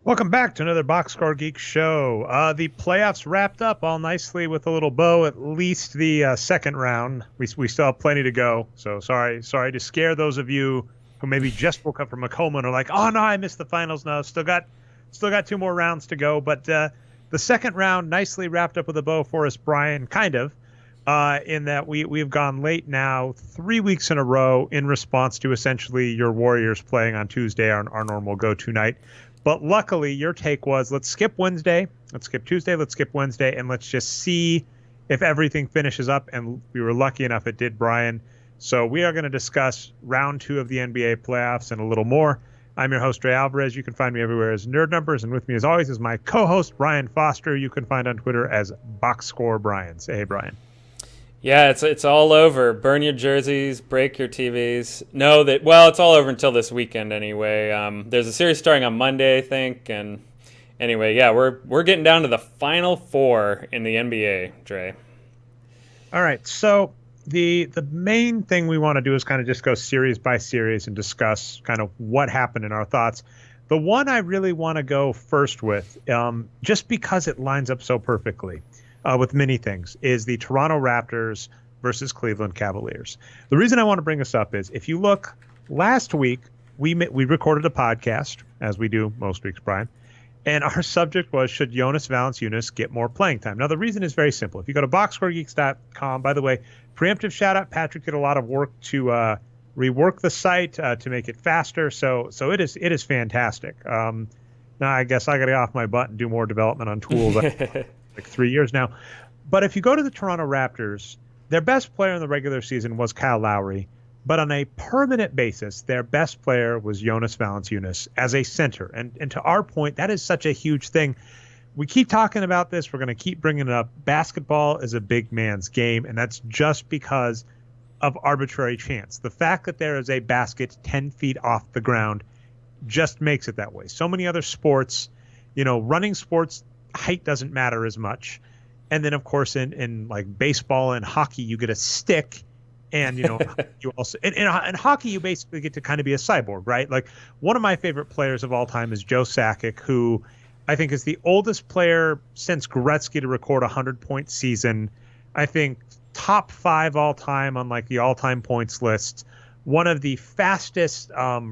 Welcome back to another Boxscore Geeks show. The playoffs wrapped up all nicely with a little bow, at least the second round. We still have plenty to go, so sorry to scare those of you who maybe just woke up from a coma and are like, oh no, I missed the finals. No, still got 2 more rounds to go. But the second round nicely wrapped up with a bow for us, Brian, kind of, in that we've gone late now 3 weeks in a row in response to essentially your Warriors playing on Tuesday, our normal go-to night. But luckily, your take was, let's skip Wednesday, let's skip Tuesday, let's skip Wednesday, and let's just see if everything finishes up. And we were lucky enough it did, Brian. So we are going to discuss round 2 of the NBA playoffs and a little more. I'm your host, Ray Alvarez. You can find me everywhere as Nerd Numbers. And with me, as always, is my co-host, Brian Foster. You can find on Twitter as Boxscore Brian. Say hey, Brian. Yeah, it's all over. Burn your jerseys, break your TVs. It's all over until this weekend anyway. There's a series starting on Monday, I think. And anyway, yeah, we're getting down to the final 4 in the NBA, Dre. All right, so the main thing we want to do is kind of just go series by series and discuss kind of what happened in our thoughts. The one I really want to go first with, just because it lines up so perfectly, with many things, is the Toronto Raptors versus Cleveland Cavaliers. The reason I want to bring this up is, if you look, last week we recorded a podcast, as we do most weeks, Brian, and our subject was, should Jonas Valanciunas get more playing time? Now, the reason is very simple. If you go to boxscoregeeks.com, by the way, preemptive shout out, Patrick did a lot of work to rework the site to make it faster, so it is fantastic. Now I guess I got to get off my butt and do more development on tools. Like 3 years now. But if you go to the Toronto Raptors, their best player in the regular season was Kyle Lowry, but on a permanent basis, their best player was Jonas Valanciunas as a center. And to our point, that is such a huge thing. We keep talking about this. We're going to keep bringing it up. Basketball is a big man's game, and that's just because of arbitrary chance. The fact that there is a basket 10 feet off the ground just makes it that way. So many other sports, running sports, height doesn't matter as much. And then, of course, in like baseball and hockey, you get a stick. And, you also in hockey, you basically get to kind of be a cyborg, right? Like, one of my favorite players of all time is Joe Sakic, who I think is the oldest player since Gretzky to record a 100-point season. I think top 5 all time on like the all-time points list. One of the fastest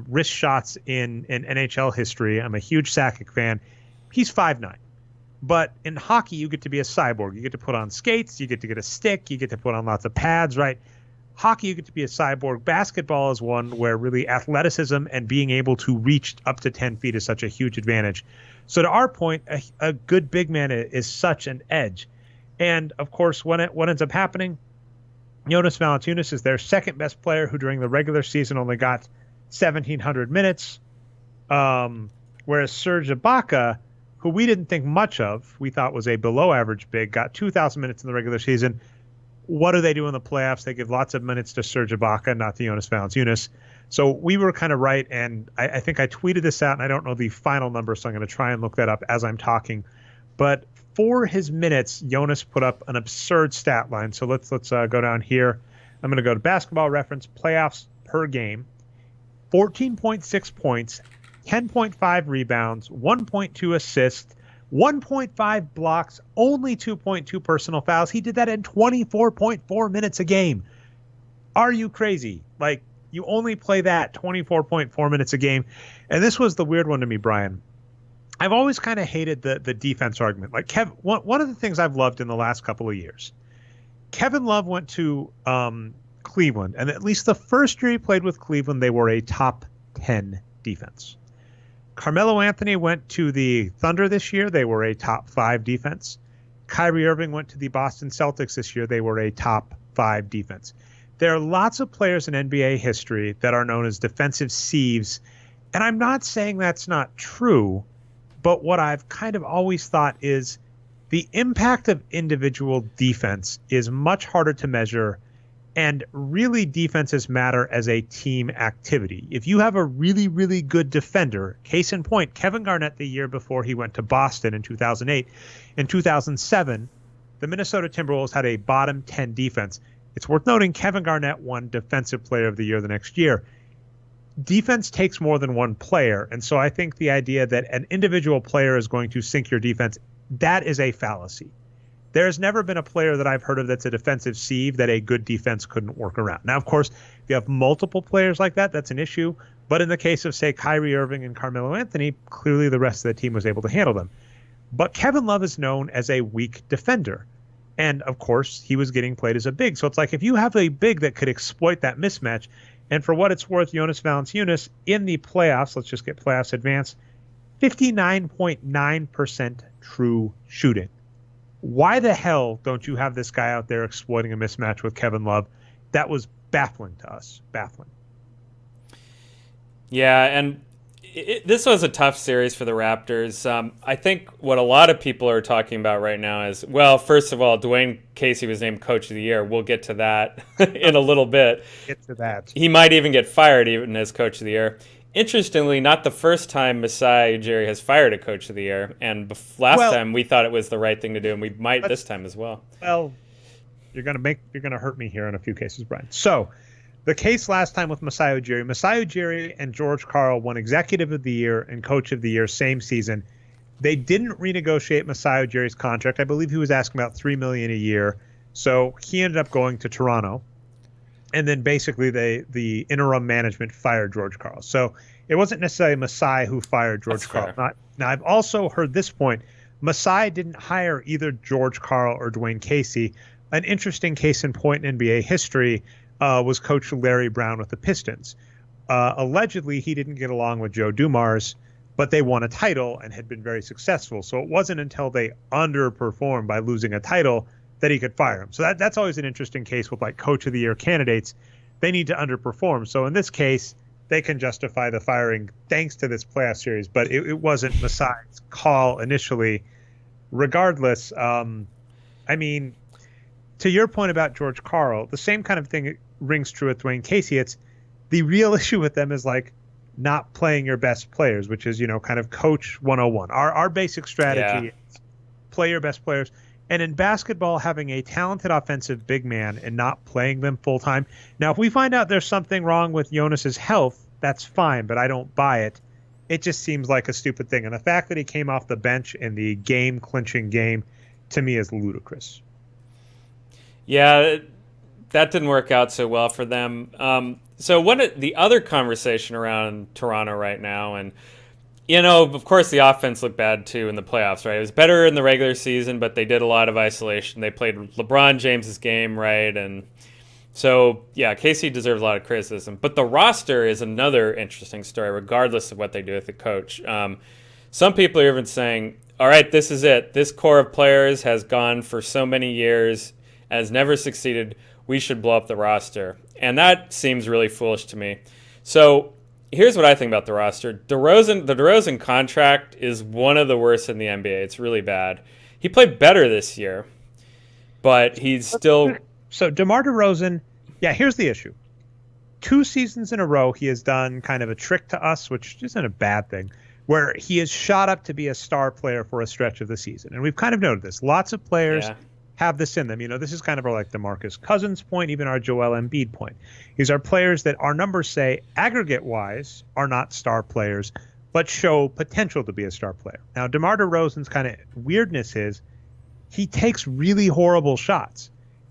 wrist shots in NHL history. I'm a huge Sakic fan. He's 5'9". But in hockey, you get to be a cyborg. You get to put on skates. You get to get a stick. You get to put on lots of pads, right? Hockey, you get to be a cyborg. Basketball is one where really athleticism and being able to reach up to 10 feet is such a huge advantage. So to our point, a good big man is such an edge. And, of course, what ends up happening, Jonas Valanciunas is their second best player, who during the regular season only got 1,700 minutes, whereas Serge Ibaka, who we didn't think much of, we thought was a below-average big, got 2,000 minutes in the regular season. What do they do in the playoffs? They give lots of minutes to Serge Ibaka, not to Jonas Valanciunas. So we were kind of right, and I think I tweeted this out, and I don't know the final number, so I'm going to try and look that up as I'm talking. But for his minutes, Jonas put up an absurd stat line. So let's go down here. I'm going to go to Basketball Reference, playoffs per game. 14.6 points, 10.5 rebounds, 1.2 assists, 1.5 blocks, only 2.2 personal fouls. He did that in 24.4 minutes a game. Are you crazy? Like, you only play that 24.4 minutes a game. And this was the weird one to me, Brian. I've always kind of hated the defense argument. Like, one of the things I've loved in the last couple of years, Kevin Love went to Cleveland, and at least the first year he played with Cleveland, they were a top 10 defense. Carmelo Anthony went to the Thunder this year. They were a top 5 defense. Kyrie Irving went to the Boston Celtics this year. They were a top 5 defense. There are lots of players in NBA history that are known as defensive sieves. And I'm not saying that's not true, but what I've kind of always thought is the impact of individual defense is much harder to measure. And really, defenses matter as a team activity. If you have a really, really good defender, case in point, Kevin Garnett the year before he went to Boston in 2008, in 2007, the Minnesota Timberwolves had a bottom 10 defense. It's worth noting Kevin Garnett won Defensive Player of the Year the next year. Defense takes more than one player, and so I think the idea that an individual player is going to sink your defense, that is a fallacy. There has never been a player that I've heard of that's a defensive sieve that a good defense couldn't work around. Now, of course, if you have multiple players like that, that's an issue. But in the case of, say, Kyrie Irving and Carmelo Anthony, clearly the rest of the team was able to handle them. But Kevin Love is known as a weak defender. And, of course, he was getting played as a big. So it's like if you have a big that could exploit that mismatch, and for what it's worth, Jonas Valanciunas in the playoffs, let's just get playoffs advanced, 59.9% true shooting. Why the hell don't you have this guy out there exploiting a mismatch with Kevin Love? That was baffling to us. Baffling. Yeah, and this was a tough series for the Raptors. I think what a lot of people are talking about right now is, well, first of all, Dwayne Casey was named Coach of the Year. We'll get to that in a little bit. Get to that. He might even get fired even as Coach of the Year. Interestingly, not the first time Masai Ujiri has fired a Coach of the Year, and last time we thought it was the right thing to do, and we might this time as well. Well, you're gonna hurt me here in a few cases, Brian. So, the case last time with Masai Ujiri and George Karl won Executive of the Year and Coach of the Year same season. They didn't renegotiate Masai Ujiri's contract. I believe he was asking about $3 million a year, so he ended up going to Toronto. And then basically the interim management fired George Karl. So it wasn't necessarily Masai who fired George Karl. Now, I've also heard this point. Masai didn't hire either George Karl or Dwayne Casey. An interesting case in point in NBA history was Coach Larry Brown with the Pistons. Allegedly, he didn't get along with Joe Dumars, but they won a title and had been very successful. So it wasn't until they underperformed by losing a title that he could fire him. So that's always an interesting case with like Coach of the Year candidates. They need to underperform. So in this case, they can justify the firing thanks to this playoff series, but it wasn't Masai's call initially. Regardless, I mean, to your point about George Karl, the same kind of thing rings true with Dwayne Casey. It's the real issue with them is like not playing your best players, which is, kind of Coach 101. Our basic strategy is play your best players. And in basketball, having a talented offensive big man and not playing them full time. Now, if we find out there's something wrong with Jonas's health, that's fine, but I don't buy it. It just seems like a stupid thing. And the fact that he came off the bench in the game-clinching game, to me, is ludicrous. Yeah, that didn't work out so well for them. So the other conversation around Toronto right now, and of course, the offense looked bad, too, in the playoffs, right? It was better in the regular season, but they did a lot of isolation. They played LeBron James's game, right? And so, yeah, Casey deserves a lot of criticism. But the roster is another interesting story, regardless of what they do with the coach. Some people are even saying, all right, this is it. This core of players has gone for so many years, has never succeeded. We should blow up the roster. And that seems really foolish to me. So here's what I think about the roster. The DeRozan contract is one of the worst in the NBA. It's really bad. He played better this year, but he's still... So DeMar DeRozan, here's the issue. 2 seasons in a row, he has done kind of a trick to us, which isn't a bad thing, where he has shot up to be a star player for a stretch of the season. And we've kind of noted this. Lots of players have this in them. This is kind of like the Marcus Cousins point, even our Joel Embiid point. These are players that our numbers say, aggregate-wise, are not star players, but show potential to be a star player. Now, DeMar DeRozan's kind of weirdness is he takes really horrible shots.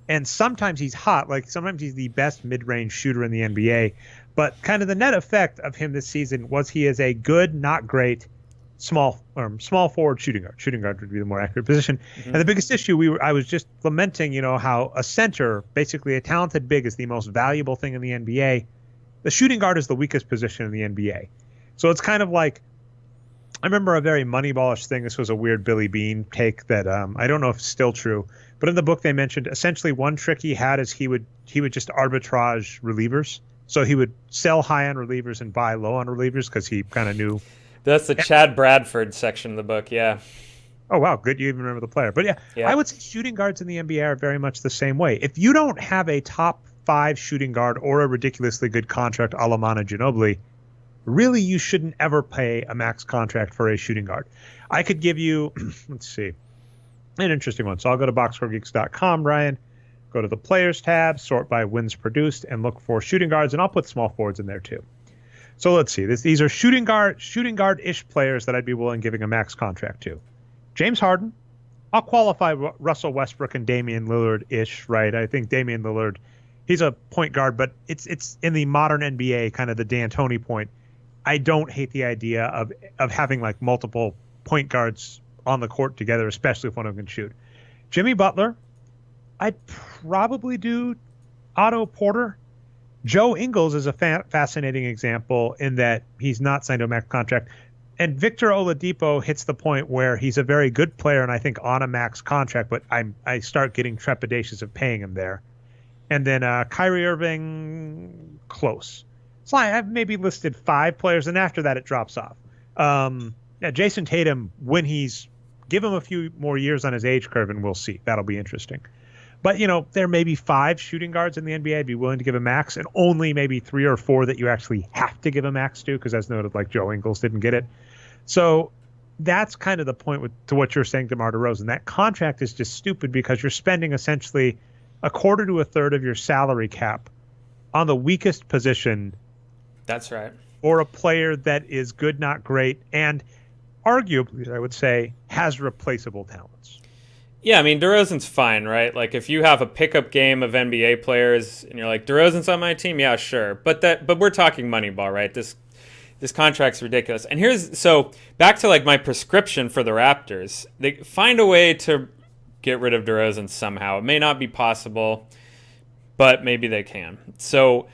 And sometimes he's hot. Like, sometimes he's the best mid-range shooter in the NBA. But kind of the net effect of him this season was he is a good, not great, small forward shooting guard. Shooting guard would be the more accurate position. Mm-hmm. And the biggest issue I was just lamenting, how a center, basically a talented big, is the most valuable thing in the NBA. The shooting guard is the weakest position in the NBA. So it's kind of like, I remember a very Moneyballish thing. This was a weird Billy Bean take that I don't know if it's still true, but in the book they mentioned essentially one trick he had is he would just arbitrage relievers. So he would sell high on relievers and buy low on relievers because he kind of knew. That's the Chad Bradford section of the book, yeah. Oh, wow, good. You even remember the player. But yeah, I would say shooting guards in the NBA are very much the same way. If you don't have a top 5 shooting guard or a ridiculously good contract a la Manu Ginobili, really you shouldn't ever pay a max contract for a shooting guard. I could give you, let's see, An interesting one. So I'll go to boxscoregeeks.com, Ryan, go to the players tab, sort by wins produced, and look for shooting guards, and I'll put small forwards in there too. So let's see. These are shooting guard-ish players that I'd be willing giving a max contract to. James Harden. I'll qualify Russell Westbrook and Damian Lillard-ish, right? I think Damian Lillard, he's a point guard, but it's in the modern NBA, kind of the D'Antoni point. I don't hate the idea of having like multiple point guards on the court together, especially if one of them can shoot. Jimmy Butler, I'd probably do Otto Porter. Joe Ingles is a fascinating example in that he's not signed to a max contract. And Victor Oladipo hits the point where he's a very good player and I think on a max contract, but I start getting trepidatious of paying him there. And then Kyrie Irving, close. So I've maybe listed 5 players, and after that it drops off. Jason Tatum, when give him a few more years on his age curve, and we'll see. That'll be interesting. But, there may be 5 shooting guards in the NBA I'd be willing to give a max, and only maybe 3 or 4 that you actually have to give a max to, because as noted, like Joe Ingles didn't get it. So that's kind of the point to what you're saying, DeMar DeRozan. That contract is just stupid because you're spending essentially a quarter to a third of your salary cap on the weakest position. That's right. Or a player that is good, not great, and arguably, I would say, has replaceable talents. Yeah, I mean, DeRozan's fine, right? Like, if you have a pickup game of NBA players and you're like, DeRozan's on my team, yeah, sure. But we're talking Moneyball, right? This contract's ridiculous. And so back to like my prescription for the Raptors. They find a way to get rid of DeRozan somehow. It may not be possible, but maybe they can. So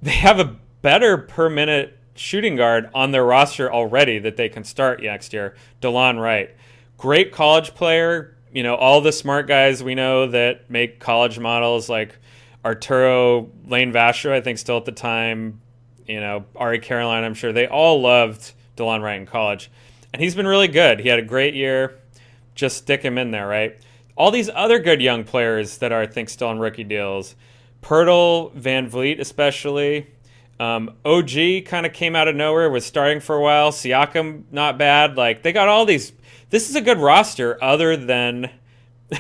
they have a better per minute shooting guard on their roster already that they can start next year. DeLon Wright, great college player. All the smart guys we know that make college models like Arturo Lane Vasher, I think still at the time, Ari Caroline, I'm sure they all loved DeLon Wright in college. And he's been really good. He had a great year. Just stick him in there, right? All these other good young players that are, I think, still on rookie deals. Pirtle, Van Vliet especially. OG kind of came out of nowhere, was starting for a while. Siakam, not bad. Like, they got all these. This is a good roster other than this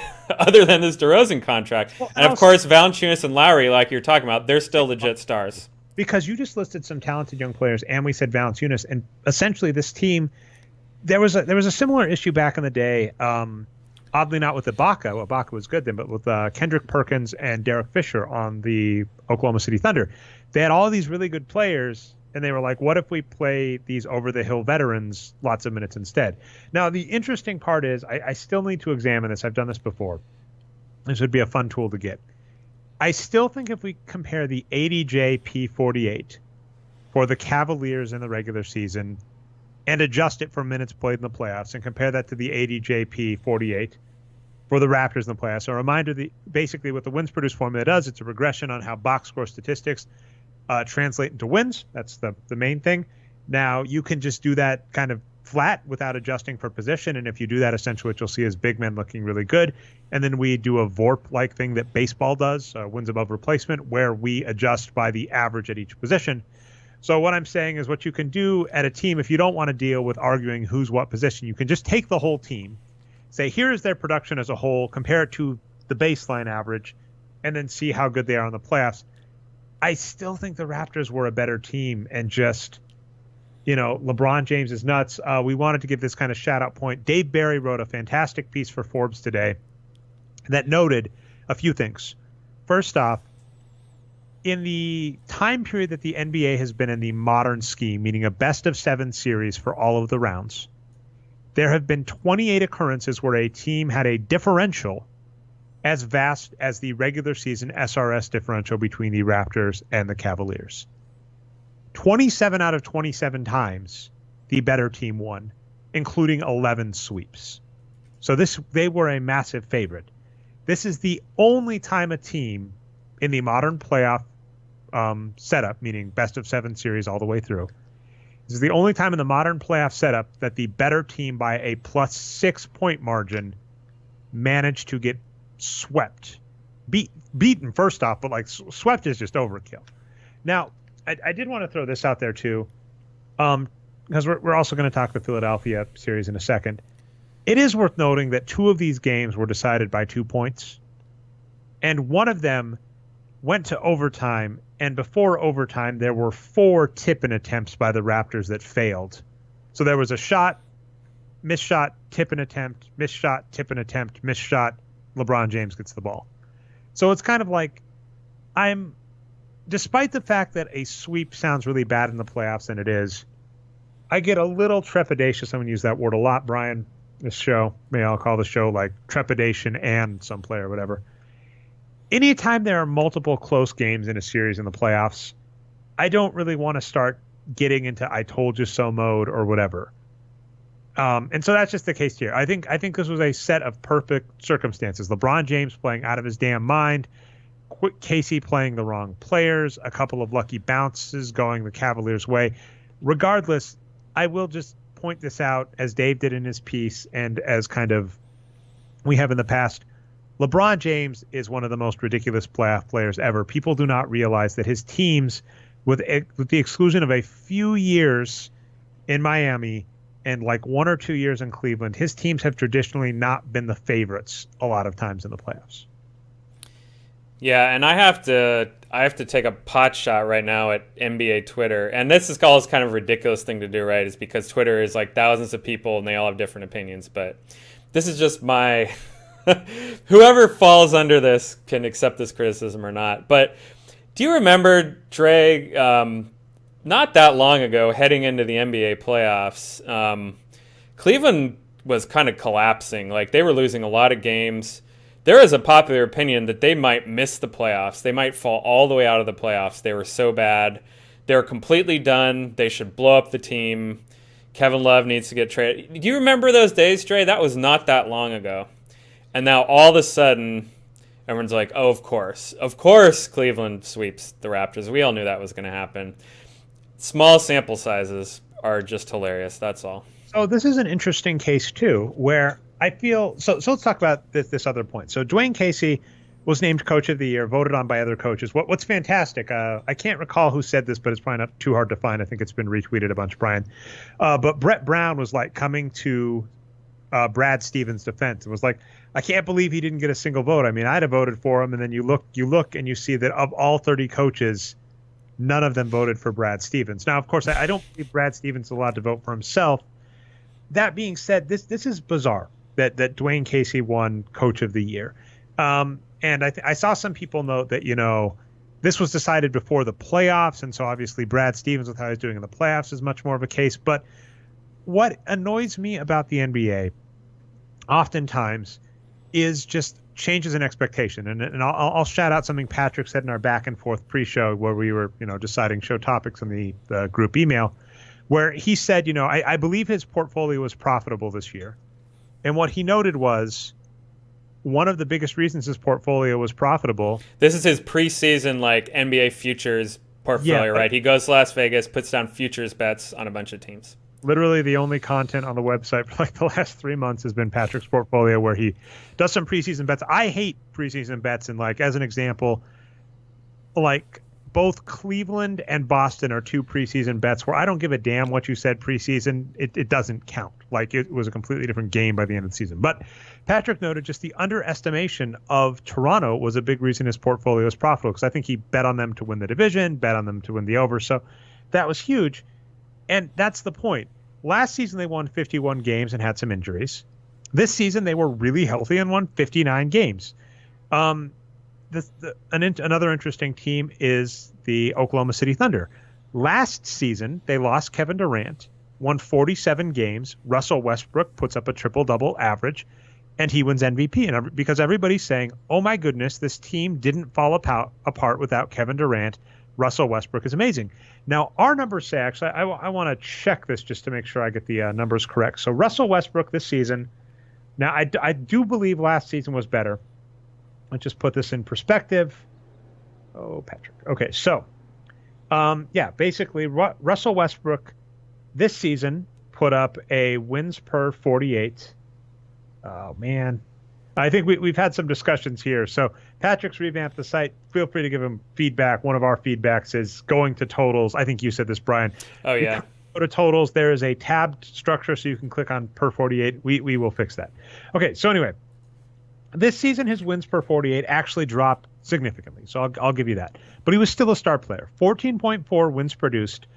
DeRozan contract. Well, and of course, Valanciunas and Lowry, like you're talking about, they're still legit stars. Because you just listed some talented young players, and we said Valanciunas, and essentially this team, there was a similar issue back in the day. Oddly not with Ibaka. Well, Ibaka was good then, but with Kendrick Perkins and Derek Fisher on the Oklahoma City Thunder. They had all these really good players, and they were like, what if we play these over-the-hill veterans lots of minutes instead? Now, the interesting part is I still need to examine this. I've done this before. This would be a fun tool to get. I still think if we compare the ADJ P48 for the Cavaliers in the regular season and adjust it for minutes played in the playoffs and compare that to the ADJ P48 for the Raptors in the playoffs. So a reminder, basically what the wins produced formula does, it's a regression on how box score statistics translate into wins. That's the main thing. Now, you can just do that kind of flat without adjusting for position, and if you do that, essentially what you'll see is big men looking really good. And then we do a VORP-like thing that baseball does, wins above replacement, where we adjust by the average at each position. So what I'm saying is what you can do at a team, if you don't want to deal with arguing who's what position, you can just take the whole team, say, here is their production as a whole, compare it to the baseline average, and then see how good they are in the playoffs. I still think the Raptors were a better team, and just, LeBron James is nuts. We wanted to give this kind of shout-out point. Dave Barry wrote a fantastic piece for Forbes today that noted a few things. First off, in the time period that the NBA has been in the modern scheme, meaning a best-of-7 series for all of the rounds, there have been 28 occurrences where a team had a differential as vast as the regular season SRS differential between the Raptors and the Cavaliers. 27 out of 27 times, the better team won, including 11 sweeps. So they were a massive favorite. This is the only time a team in the modern playoff setup, meaning best-of-7 series all the way through, this is the only time in the modern playoff setup that the better team by a plus 6 point margin managed to get swept. Beaten first off, but like swept is just overkill. Now, I did want to throw this out there too, because we're also going to talk the Philadelphia series in a second. It is worth noting that 2 of these games were decided by 2 points, and one of them went to overtime, and before overtime, there were 4 tip-in attempts by the Raptors that failed. So there was a shot, missed shot, tip-in attempt, missed shot, tip-in attempt, missed shot, LeBron James gets the ball. So it's kind of like despite the fact that a sweep sounds really bad in the playoffs, and it is, I get a little trepidatious. I'm going to use that word a lot, Brian, this show. Maybe I'll call the show like trepidation and some play or whatever. Anytime there are multiple close games in a series in the playoffs, I don't really want to start getting into I told you so mode or whatever. And so that's just the case here. I think this was a set of perfect circumstances. LeBron James playing out of his damn mind, Casey playing the wrong players, a couple of lucky bounces going the Cavaliers' way. Regardless, I will just point this out, as Dave did in his piece and as kind of we have in the past. LeBron James is one of the most ridiculous playoff players ever. People do not realize that his teams, with the exclusion of a few years in Miami and like 1 or 2 years in Cleveland, his teams have traditionally not been the favorites a lot of times in the playoffs. Yeah, and I have to take a pot shot right now at NBA Twitter. And this is called kind of a ridiculous thing to do, right? Is because Twitter is like thousands of people and they all have different opinions. But this is just my whoever falls under this can accept this criticism or not. But do you remember, Dre, not that long ago, heading into the NBA playoffs, Cleveland was kind of collapsing. Like, they were losing a lot of games. There is a popular opinion that they might miss the playoffs. They might fall all the way out of the playoffs. They were so bad. They're completely done. They should blow up the team. Kevin Love needs to get traded. Do you remember those days, Dre? That was not that long ago. And now all of a sudden, everyone's like, oh, of course. Of course Cleveland sweeps the Raptors. We all knew that was going to happen. Small sample sizes are just hilarious. That's all. So this is an interesting case, too, where I feel... So let's talk about this other point. So Dwayne Casey was named Coach of the Year, voted on by other coaches. What's fantastic, I can't recall who said this, but it's probably not too hard to find. I think it's been retweeted a bunch, Brian. But Brett Brown was like coming to Brad Stevens' defense and was like, I can't believe he didn't get a single vote. I mean, I'd have voted for him. And then you look and you see that of all 30 coaches, none of them voted for Brad Stevens. Now, of course, I don't believe Brad Stevens is allowed to vote for himself. That being said, this is bizarre that Dwayne Casey won Coach of the Year. And I saw some people note that, this was decided before the playoffs. And so obviously Brad Stevens, with how he's doing in the playoffs, is much more of a case. But what annoys me about the NBA oftentimes is just changes in expectation. And I'll shout out something Patrick said in our back and forth pre-show where we were, deciding show topics in the group email, where he said, I believe his portfolio was profitable this year. And what he noted was one of the biggest reasons his portfolio was profitable. This is his preseason, NBA futures portfolio, right? He goes to Las Vegas, puts down futures bets on a bunch of teams. Literally the only content on the website for the last 3 months has been Patrick's portfolio, where he does some preseason bets. I hate preseason bets. And as an example, both Cleveland and Boston are 2 preseason bets where I don't give a damn what you said preseason. It doesn't count. It was a completely different game by the end of the season. But Patrick noted just the underestimation of Toronto was a big reason his portfolio was profitable, because I think he bet on them to win the division, bet on them to win the over. So that was huge. And that's the point. Last season, they won 51 games and had some injuries. This season, they were really healthy and won 59 games. Another interesting team is the Oklahoma City Thunder. Last season, they lost Kevin Durant, won 47 games. Russell Westbrook puts up a triple-double average, and he wins MVP. And because everybody's saying, oh my goodness, this team didn't fall apart without Kevin Durant. Russell Westbrook is amazing. Now, our numbers say, actually, I want to check this just to make sure I get the numbers correct. So Russell Westbrook this season, now I do believe last season was better. Let's just put this in perspective. Oh, Patrick. Okay, so, basically Russell Westbrook this season put up a wins per 48. Oh, man. I think we've had some discussions here. So Patrick's revamped the site. Feel free to give him feedback. One of our feedbacks is going to totals. I think you said this, Brian. Oh, yeah. go to totals, there is a tabbed structure so you can click on per 48. We will fix that. Okay, so anyway, this season his wins per 48 actually dropped significantly, so I'll give you that. But he was still a star player. 14.4 wins produced,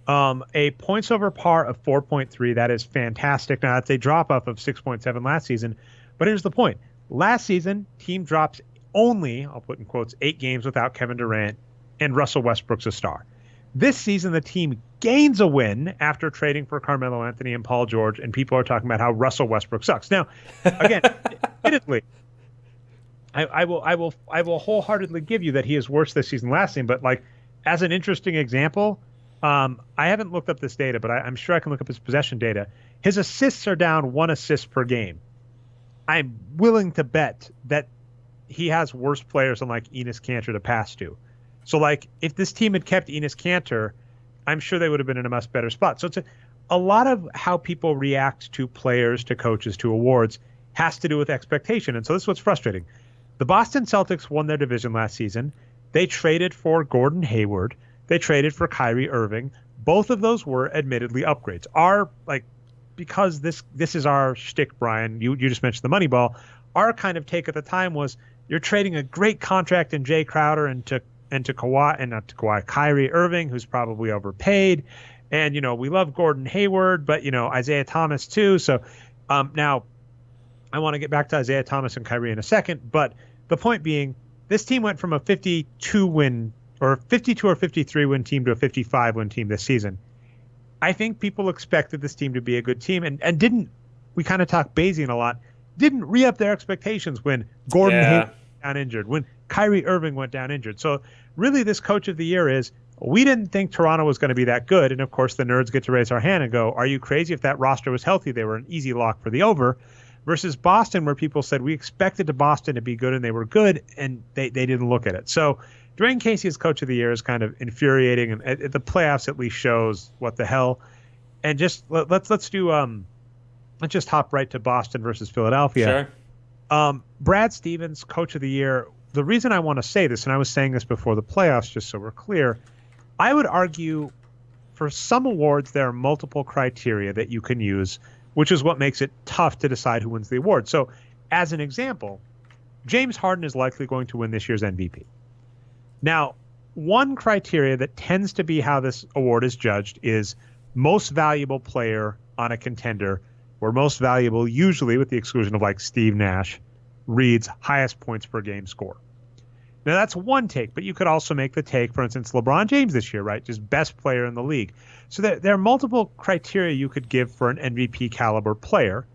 a points over par of 4.3. That is fantastic. Now, that's a drop-off of 6.7 last season, but here's the point. Last season, team drops only, I'll put in quotes, 8 games without Kevin Durant, and Russell Westbrook's a star. This season, the team gains a win after trading for Carmelo Anthony and Paul George, and people are talking about how Russell Westbrook sucks. Now, again, admittedly, I will wholeheartedly give you that he is worse this season than last season. But like, as an interesting example, I haven't looked up this data, but I'm sure I can look up his possession data. His assists are down 1 assist per game. I'm willing to bet that he has worse players than like Enes Kanter to pass to. So, like, if this team had kept Enes Kanter, I'm sure they would have been in a much better spot. So it's a lot of how people react to players, to coaches, to awards has to do with expectation. And so this is what's frustrating. The Boston Celtics won their division last season. They traded for Gordon Hayward. They traded for Kyrie Irving. Both of those were admittedly upgrades. Because this is our shtick, Brian, you just mentioned the Moneyball. Our kind of take at the time was you're trading a great contract in Jay Crowder and to Kyrie Irving, who's probably overpaid. And, we love Gordon Hayward, but, Isaiah Thomas too. So now I want to get back to Isaiah Thomas and Kyrie in a second. But the point being, this team went from a 52 or 53 win team to a 55 win team this season. I think people expected this team to be a good team and didn't, we kind of talk Bayesian a lot, didn't re-up their expectations when Gordon Hayward went down injured, when Kyrie Irving went down injured. So really this coach of the year is, we didn't think Toronto was going to be that good. And of course the nerds get to raise our hand and go, are you crazy? If that roster was healthy, they were an easy lock for the over. Versus Boston, where people said we expected Boston to be good and they were good, and they didn't look at it. So Dwayne Casey as coach of the year is kind of infuriating, and at the playoffs at least shows what the hell. And just let's just hop right to Boston versus Philadelphia. Sure. Brad Stevens, coach of the year. The reason I want to say this, and I was saying this before the playoffs, just so we're clear, I would argue for some awards there are multiple criteria that you can use, which is what makes it tough to decide who wins the award. So, as an example, James Harden is likely going to win this year's MVP. Now, one criteria that tends to be how this award is judged is most valuable player on a contender, where most valuable, usually with the exclusion of like Steve Nash, reads highest points per game score. Now, that's one take, but you could also make the take, for instance, LeBron James this year, right? Just best player in the league. So there are multiple criteria you could give for an MVP caliber player.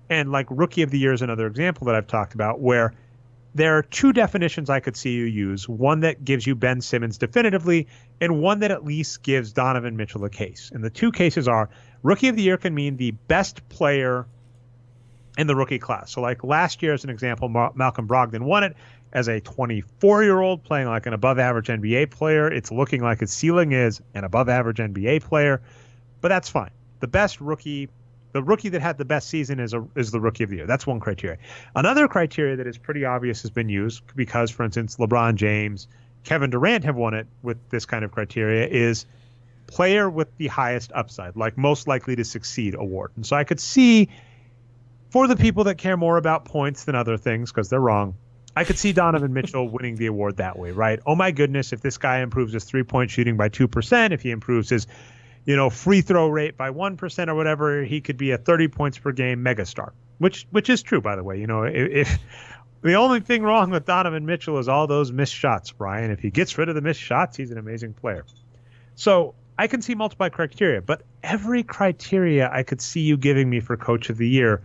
And like rookie of the year is another example that I've talked about, where there are 2 definitions I could see you use. One that gives you Ben Simmons definitively, and one that at least gives Donovan Mitchell a case. And the 2 cases are rookie of the year can mean the best player in the rookie class. So like last year, as an example, Malcolm Brogdon won it as a 24-year-old playing like an above-average NBA player. It's looking like his ceiling is an above-average NBA player, but that's fine. The rookie that had the best season is the rookie of the year. That's one criteria. Another criteria that is pretty obvious has been used because, for instance, LeBron James, Kevin Durant have won it with this kind of criteria is player with the highest upside, like most likely to succeed award. And so I could see, for the people that care more about points than other things, because they're wrong, I could see Donovan Mitchell winning the award that way, right? Oh my goodness, if this guy improves his 3-point shooting by 2%, if he improves his, free throw rate by 1% or whatever, he could be a 30 points per game megastar, which is true, by the way. If the only thing wrong with Donovan Mitchell is all those missed shots, Brian. If he gets rid of the missed shots, he's an amazing player. So I can see multiple criteria, but every criteria I could see you giving me for coach of the year,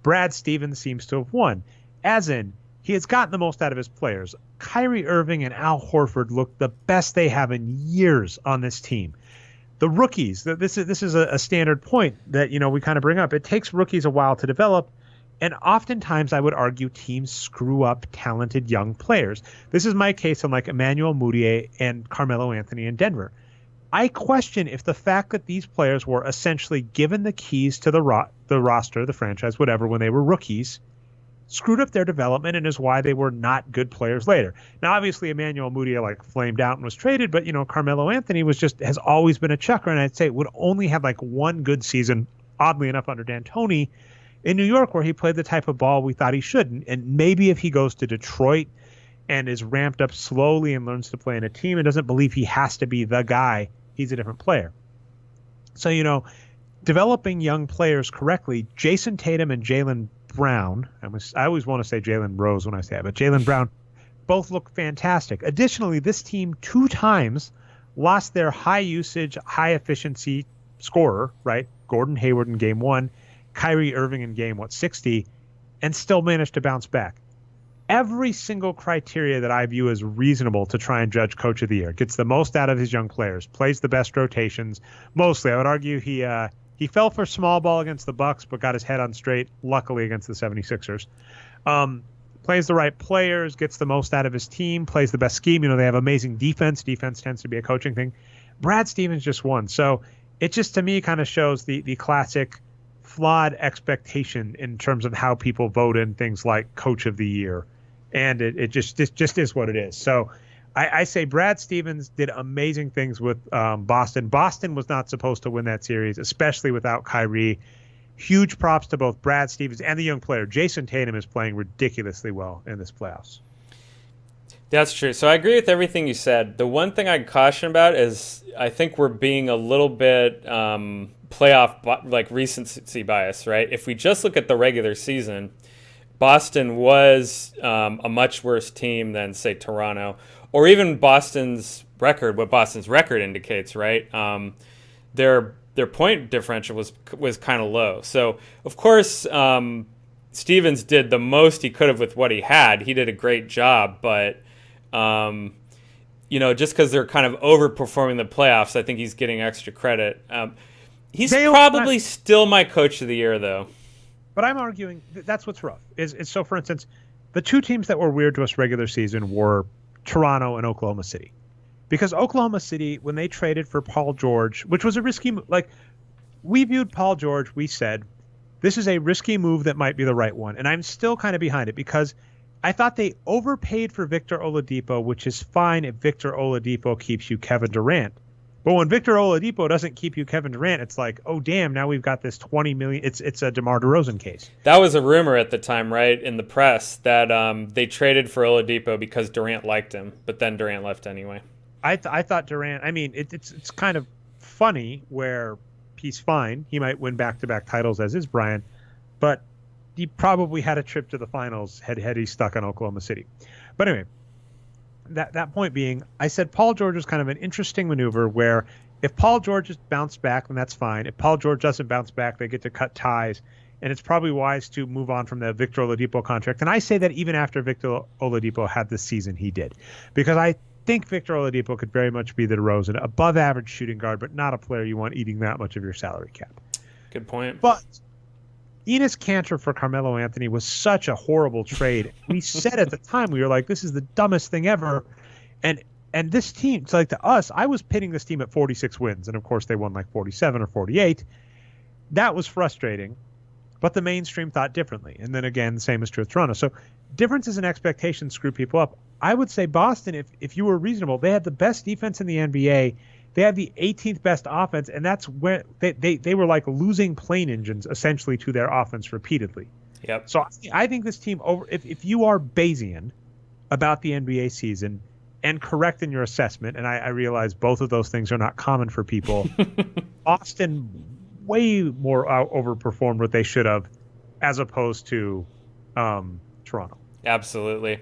Brad Stevens seems to have won, as in, he has gotten the most out of his players. Kyrie Irving and Al Horford look the best they have in years on this team. The rookies, this is a standard point that we kind of bring up. It takes rookies a while to develop, and oftentimes I would argue teams screw up talented young players. This is my case on like Emmanuel Mudiay and Carmelo Anthony in Denver. I question if the fact that these players were essentially given the keys to the roster, the franchise, whatever, when they were rookies, screwed up their development and is why they were not good players later. Now, obviously, Emmanuel Mudiay like flamed out and was traded, but Carmelo Anthony has always been a chucker, and I'd say would only have like one good season, oddly enough, under D'Antoni in New York, where he played the type of ball we thought he should. And maybe if he goes to Detroit and is ramped up slowly and learns to play in a team and doesn't believe he has to be the guy, he's a different player. So, developing young players correctly, Jason Tatum and Jaylen Brown, I always want to say Jalen Rose when I say it, but Jaylen Brown, both look fantastic. Additionally, this team 2 times lost their high usage, high efficiency scorer, right? Gordon Hayward in game 1, Kyrie Irving in game 60, and still managed to bounce back. Every single criteria that I view as reasonable to try and judge Coach of the Year. Gets the most out of his young players, plays the best rotations. Mostly, I would argue he fell for small ball against the Bucks, but got his head on straight, luckily, against the 76ers. Plays the right players, gets the most out of his team, plays the best scheme. They have amazing defense. Defense tends to be a coaching thing. Brad Stevens just won. So it just, to me, kind of shows the classic flawed expectation in terms of how people vote in things like Coach of the Year. And it just is what it is. So I say Brad Stevens did amazing things with Boston. Boston was not supposed to win that series, especially without Kyrie. Huge props to both Brad Stevens and the young player. Jason Tatum is playing ridiculously well in this playoffs. That's true. So I agree with everything you said. The one thing I'd caution about is I think we're being a little bit playoff like recency bias, right? If we just look at the regular season, Boston was a much worse team than, say, Toronto, or even Boston's record, what Boston's record indicates, right? Their point differential was kind of low. So, of course, Stevens did the most he could have with what he had. He did a great job, but, just because they're kind of overperforming the playoffs, I think he's getting extra credit. He's probably still my Coach of the Year, though. But I'm arguing that's what's rough. Is so, for instance, the 2 teams that were weird to us regular season were Toronto and Oklahoma City. Because Oklahoma City, when they traded for Paul George, which was a risky move, like we viewed Paul George, we said, this is a risky move that might be the right one. And I'm still kind of behind it because I thought they overpaid for Victor Oladipo, which is fine if Victor Oladipo keeps you Kevin Durant. But when Victor Oladipo doesn't keep you Kevin Durant, it's like, oh, damn, now we've got this $20 million. It's a DeMar DeRozan case. That was a rumor at the time, right, in the press, that they traded for Oladipo because Durant liked him, but then Durant left anyway. I thought Durant, it's kind of funny where he's fine. He might win back-to-back titles, as is Brian, but he probably had a trip to the finals had he stuck in Oklahoma City. But anyway, that point being, I said Paul George was kind of an interesting maneuver where if Paul George has bounced back, then that's fine. If Paul George doesn't bounce back, they get to cut ties, and it's probably wise to move on from the Victor Oladipo contract. And I say that even after Victor Oladipo had the season he did, because I think Victor Oladipo could very much be the DeRozan, above average shooting guard, but not a player you want eating that much of your salary cap. Good point. But Enes Kanter for Carmelo Anthony was such a horrible trade. We said at the time, we were like, this is the dumbest thing ever. And this team, it's like to us, I was pitting this team at 46 wins. And of course they won like 47 or 48. That was frustrating. But the mainstream thought differently. And then again, the same is true with Toronto. So differences in expectations screw people up. I would say Boston, if you were reasonable, they had the best defense in the NBA. They had the 18th best offense, and that's where they were like losing plane engines essentially to their offense repeatedly. Yep. So I think this team, if you are Bayesian about the NBA season and correct in your assessment, and I realize both of those things are not common for people, Boston way more overperformed what they should have as opposed to Toronto. Absolutely.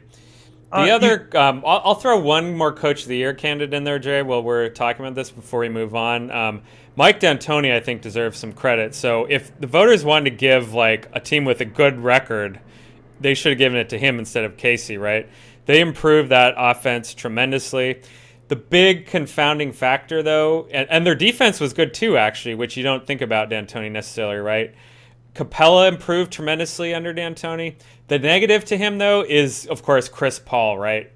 I'll throw one more Coach of the Year candidate in there, Jay, while we're talking about this before we move on. Mike D'Antoni, I think, deserves some credit. So if the voters wanted to give like a team with a good record, they should have given it to him instead of Casey, right? They improved that offense tremendously. The big confounding factor, though, and their defense was good too, actually, which you don't think about D'Antoni necessarily, right? Capella improved tremendously under D'Antoni. The negative to him, though, is, of course, Chris Paul, right?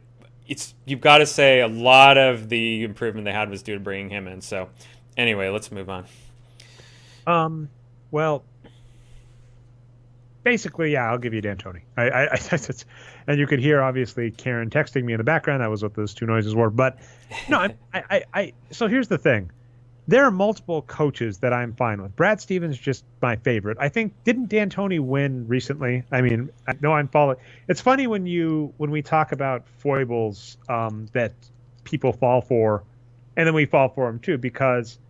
You've got to say a lot of the improvement they had was due to bringing him in. So, anyway, let's move on. Well, basically, yeah, I'll give you D'Antoni. And you could hear obviously Karen texting me in the background. That was what those two noises were. But no, so here's the thing. There are multiple coaches that I'm fine with. Brad Stevens is just my favorite. I think, didn't D'Antoni win recently? I mean, I know I'm following. It's funny when we talk about foibles that people fall for, and then we fall for them too, because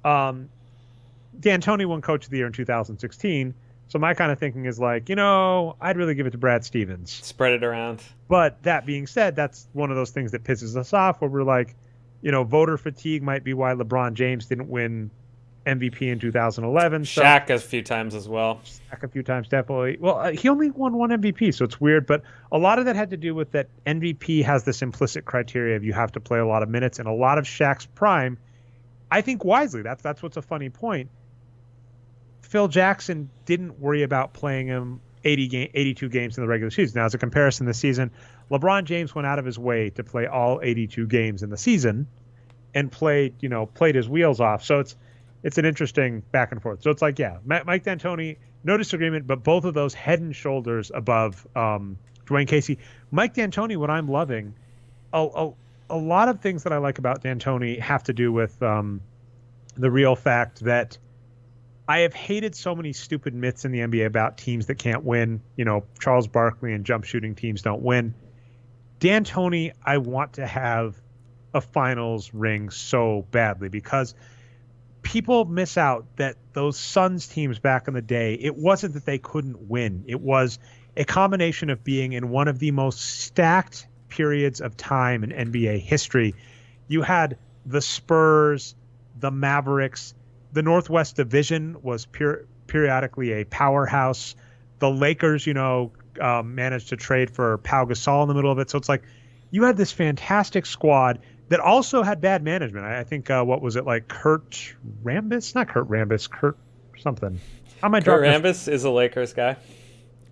D'Antoni won Coach of the Year in 2016. So my kind of thinking is like, I'd really give it to Brad Stevens. Spread it around. But that being said, that's one of those things that pisses us off where we're like, voter fatigue might be why LeBron James didn't win MVP in 2011. Shaq a few times as well. Shaq a few times, definitely. Well, he only won one MVP, so it's weird. But a lot of that had to do with that MVP has this implicit criteria of you have to play a lot of minutes. And a lot of Shaq's prime, I think wisely, that's what's a funny point. Phil Jackson didn't worry about playing him 82 games in the regular season. Now, as a comparison this season, LeBron James went out of his way to play all 82 games in the season and played his wheels off. So it's an interesting back and forth. So it's like, yeah, Mike D'Antoni, no disagreement, but both of those head and shoulders above Dwayne Casey. Mike D'Antoni, what I'm loving, a lot of things that I like about D'Antoni have to do with the real fact that I have hated so many stupid myths in the NBA about teams that can't win. Charles Barkley and jump shooting teams don't win. D'Antoni, I want to have a finals ring so badly because people miss out that those Suns teams back in the day, it wasn't that they couldn't win. It was a combination of being in one of the most stacked periods of time in NBA history. You had the Spurs, the Mavericks. The Northwest Division was periodically a powerhouse. The Lakers, managed to trade for Pau Gasol in the middle of it. So it's like you had this fantastic squad that also had bad management. I think, what was it, like Kurt Rambis? Not Kurt Rambis, Kurt something. Kurt Rambis is a Lakers guy.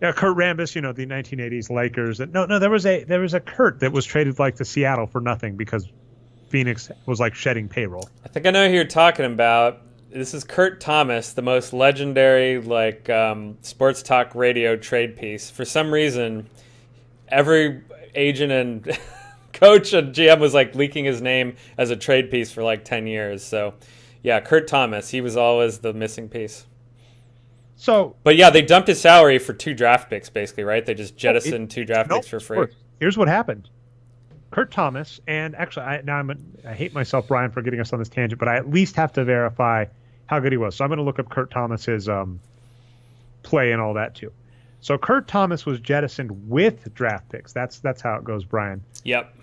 Yeah, Kurt Rambis, the 1980s Lakers. No, there was a Kurt that was traded like to Seattle for nothing because Phoenix was like shedding payroll. I think I know who you're talking about. This is Kurt Thomas, the most legendary sports talk radio trade piece. For some reason, every agent and coach and GM was leaking his name as a trade piece for 10 years. So, yeah, Kurt Thomas, he was always the missing piece. But yeah, they dumped his salary for 2 draft picks, basically, right? They just jettisoned 2 draft picks for free. Here's what happened. Kurt Thomas, and actually, I hate myself, Brian, for getting us on this tangent, but I at least have to verify how good he was. So I'm going to look up Kurt Thomas's play and all that too. So Kurt Thomas was jettisoned with draft picks. That's how it goes, Brian. Yep.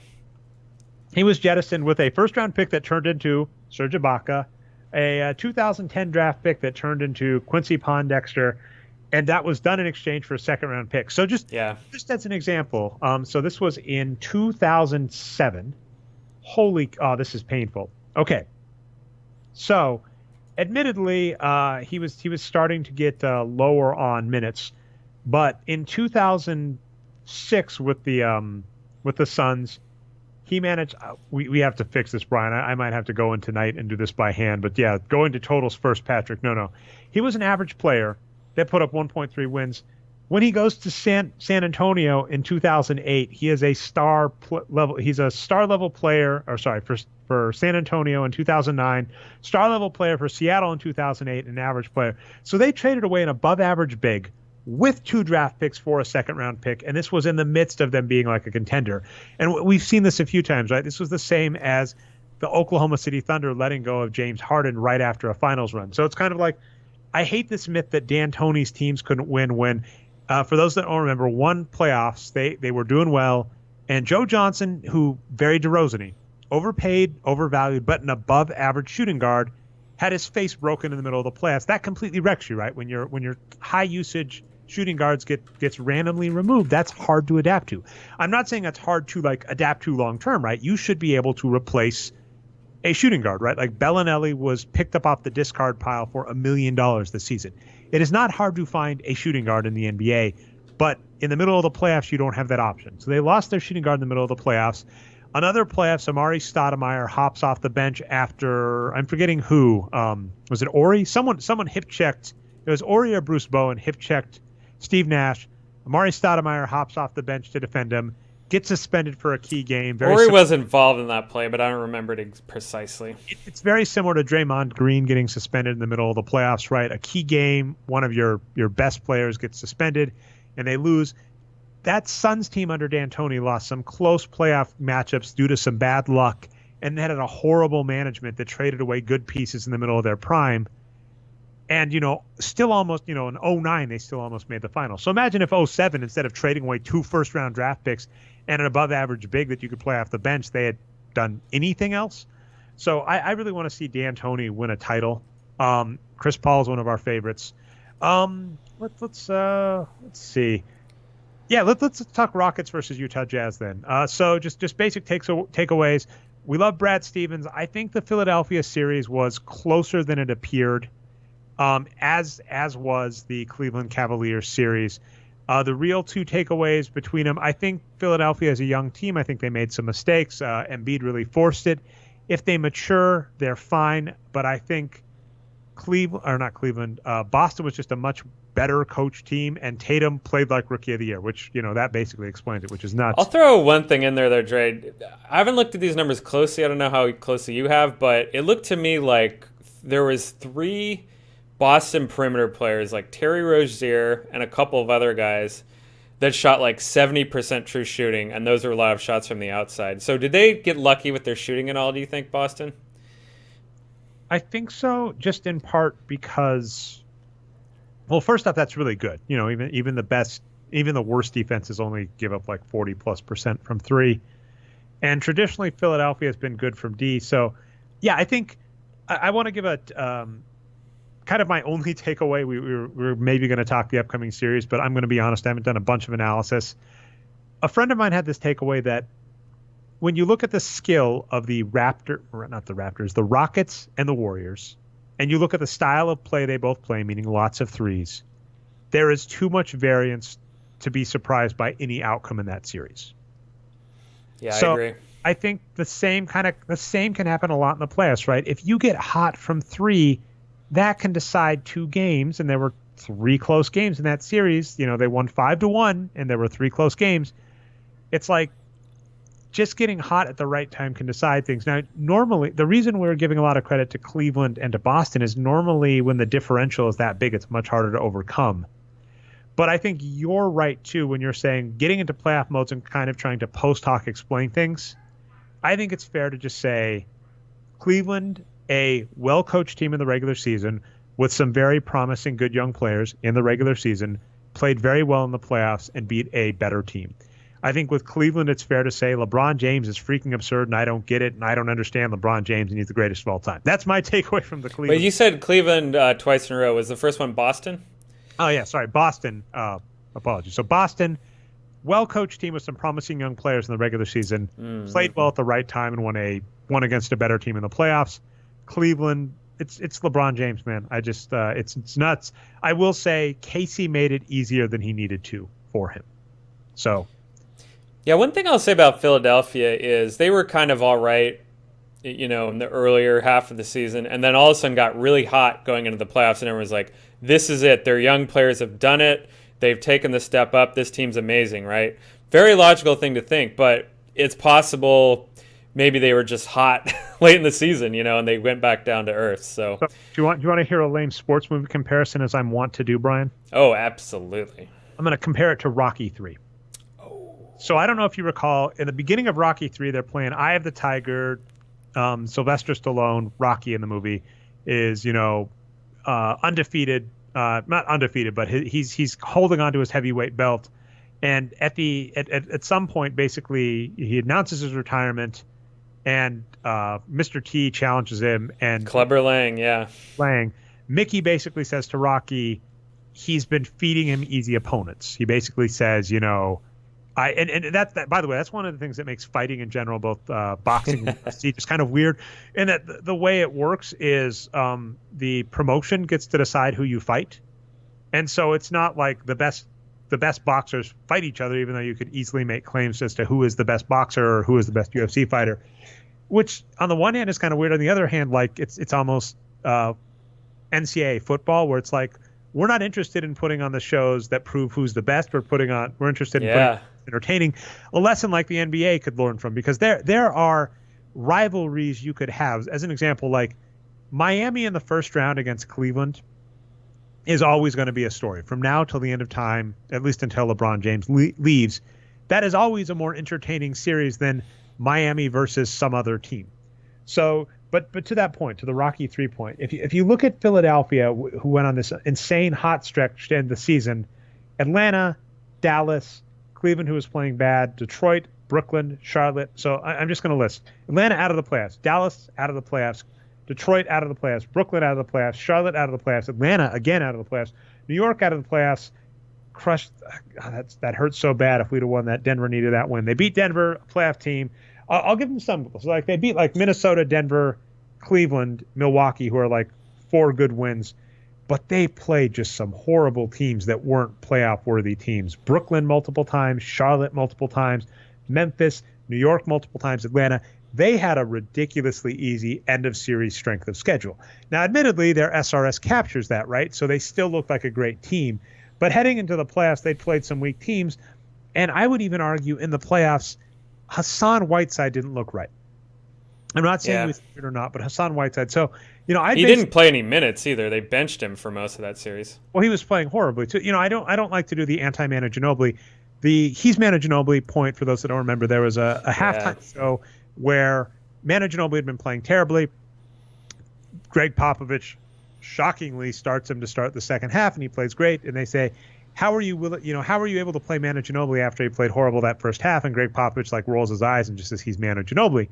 He was jettisoned with a first-round pick that turned into Serge Ibaka, a 2010 draft pick that turned into Quincy Pondexter, and that was done in exchange for a second-round pick. So just as an example, so this was in 2007. This is painful. Okay. So admittedly, he was starting to get lower on minutes, but in 2006 with the Suns, he managed. We have to fix this, Brian. I might have to go in tonight and do this by hand. But yeah, going to totals first, Patrick. No, he was an average player that put up 1.3 wins. When he goes to San Antonio in 2008, he is a star level. He's a star level player. For San Antonio in 2009, star level player for Seattle in 2008, an average player. So they traded away an above average big with 2 draft picks for a second round pick, and this was in the midst of them being like a contender. And we've seen this a few times, right? This was the same as the Oklahoma City Thunder letting go of James Harden right after a finals run. So it's kind of like, I hate this myth that D'Antoni's teams couldn't win when, for those that don't remember, won playoffs. They were doing well, and Joe Johnson, who very DeRozan-y, overpaid, overvalued, but an above-average shooting guard, had his face broken in the middle of the playoffs. That completely wrecks you, right? When your high-usage shooting guards gets randomly removed, that's hard to adapt to. I'm not saying that's hard to adapt to long-term, right? You should be able to replace a shooting guard, right? Like Bellinelli was picked up off the discard pile for $1 million this season. It is not hard to find a shooting guard in the NBA, but in the middle of the playoffs, you don't have that option. So they lost their shooting guard in the middle of the playoffs. Another playoffs, Amari Stoudemire hops off the bench after, I'm forgetting who. Was it Ori? Someone hip checked. It was Ori or Bruce Bowen hip checked Steve Nash. Amari Stoudemire hops off the bench to defend him, gets suspended for a key game. Ori was involved in that play, but I don't remember it precisely. It's very similar to Draymond Green getting suspended in the middle of the playoffs, right? A key game, one of your best players gets suspended, and they lose. That Suns team under D'Antoni lost some close playoff matchups due to some bad luck, and they had a horrible management that traded away good pieces in the middle of their prime. And, still almost, in 2009, they still almost made the final. So imagine if 2007, instead of trading away 2 first-round draft picks and an above-average big that you could play off the bench, they had done anything else. So I really want to see D'Antoni win a title. Chris Paul is one of our favorites. Let's see. Yeah, let's talk Rockets versus Utah Jazz then. So just basic takeaways. We love Brad Stevens. I think the Philadelphia series was closer than it appeared. As was the Cleveland Cavaliers series. The real 2 takeaways between them, I think Philadelphia is a young team. I think they made some mistakes. Embiid really forced it. If they mature, they're fine. But I think Boston was just a much better coach team, and Tatum played like Rookie of the Year, which, that basically explains it, which is nuts. I'll throw one thing in there, though, Dre. I haven't looked at these numbers closely. I don't know how closely you have, but it looked to me like there was 3 Boston perimeter players like Terry Rozier and a couple of other guys that shot like 70% true shooting, and those are a lot of shots from the outside. So did they get lucky with their shooting at all, do you think, Boston? I think so, just in part because, well, first off, that's really good. Even the worst defenses only give up like 40+% from 3. And traditionally, Philadelphia has been good from D. So, yeah, I think I want to give a kind of my only takeaway. We're maybe going to talk the upcoming series, but I'm going to be honest, I haven't done a bunch of analysis. A friend of mine had this takeaway that when you look at the skill of the the Rockets and the Warriors, and you look at the style of play they both play, meaning lots of threes, there is too much variance to be surprised by any outcome in that series. Yeah, I agree. I think the same can happen a lot in the playoffs, right? If you get hot from 3, that can decide 2 games, and there were 3 close games in that series. They won 5-1, and there were 3 close games. It's like just getting hot at the right time can decide things. Now, normally, the reason we're giving a lot of credit to Cleveland and to Boston is normally when the differential is that big, it's much harder to overcome. But I think you're right, too, when you're saying getting into playoff modes and kind of trying to post-hoc explain things. I think it's fair to just say Cleveland, a well-coached team in the regular season with some very promising good young players in the regular season, played very well in the playoffs and beat a better team. I think with Cleveland, it's fair to say LeBron James is freaking absurd, and I don't get it, and I don't understand LeBron James, and he's the greatest of all time. That's my takeaway from the Cleveland. But you said Cleveland twice in a row. Was the first one Boston? Oh, yeah, sorry, Boston. Apologies. So Boston, well-coached team with some promising young players in the regular season, played well at the right time and won against a better team in the playoffs. Cleveland, it's LeBron James, man. I just it's nuts. I will say Casey made it easier than he needed to for him. So, yeah, one thing I'll say about Philadelphia is they were kind of all right, in the earlier half of the season, and then all of a sudden got really hot going into the playoffs, and everyone's like, "This is it. Their young players have done it. They've taken the step up. This team's amazing," right? Very logical thing to think, but it's possible maybe they were just hot late in the season, and they went back down to earth. So do you want to hear a lame sports movie comparison as I'm wont to do, Brian? Oh, absolutely. I'm going to compare it to Rocky 3. Oh. So I don't know if you recall, in the beginning of Rocky 3, they're playing Eye of the Tiger. Sylvester Stallone, Rocky in the movie, is, undefeated. Not undefeated, but he's holding on to his heavyweight belt. And at some point, basically, he announces his retirement, and Mr. T challenges him. And Clubber Lang, yeah. Mickey basically says to Rocky, he's been feeding him easy opponents. He basically says, that by the way, that's one of the things that makes fighting in general, both boxing and UFC, just kind of weird. And that the way it works is the promotion gets to decide who you fight, and so it's not like the best boxers fight each other, even though you could easily make claims as to who is the best boxer or who is the best UFC fighter. Which, on the one hand, is kind of weird. On the other hand, like it's almost NCAA football, where it's like, we're not interested in putting on the shows that prove who's the best. We're interested in putting entertaining, a lesson like the NBA could learn from, because there are rivalries you could have. As an example, like Miami in the first round against Cleveland is always going to be a story from now till the end of time, at least until LeBron James leaves. That is always a more entertaining series than Miami versus some other team. So, but to that point, to the Rocky 3 point, if you look at Philadelphia, who went on this insane hot stretch to end the season, Atlanta, Dallas, Cleveland, who was playing bad, Detroit, Brooklyn, Charlotte. So I'm just going to list: Atlanta out of the playoffs, Dallas out of the playoffs, Detroit out of the playoffs, Brooklyn out of the playoffs, Charlotte out of the playoffs, Atlanta again out of the playoffs, New York out of the playoffs. Crushed. That hurts so bad. If we'd have won that, Denver needed that win. They beat Denver, a playoff team. I'll give them some. So like they beat like Minnesota, Denver, Cleveland, Milwaukee, who are like 4 good wins. But they played just some horrible teams that weren't playoff worthy teams. Brooklyn multiple times, Charlotte multiple times, Memphis, New York multiple times, Atlanta. They had a ridiculously easy end of series strength of schedule. Now, admittedly, their SRS captures that, right? So they still look like a great team. But heading into the playoffs, they played some weak teams. And I would even argue in the playoffs, Hassan Whiteside didn't look right. I'm not saying he was injured or not, but Hassan Whiteside. So, he didn't play any minutes either. They benched him for most of that series. Well, he was playing horribly too. I don't like to do the anti-Manu Ginobili. He's Manu Ginobili point, for those that don't remember, there was a halftime show where Manu Ginobili had been playing terribly. Greg Popovich shockingly starts him to start the second half, and he plays great. And they say, how are you able to play Manu Ginobili after he played horrible that first half? And Greg Popovich rolls his eyes and just says he's Manu Ginobili.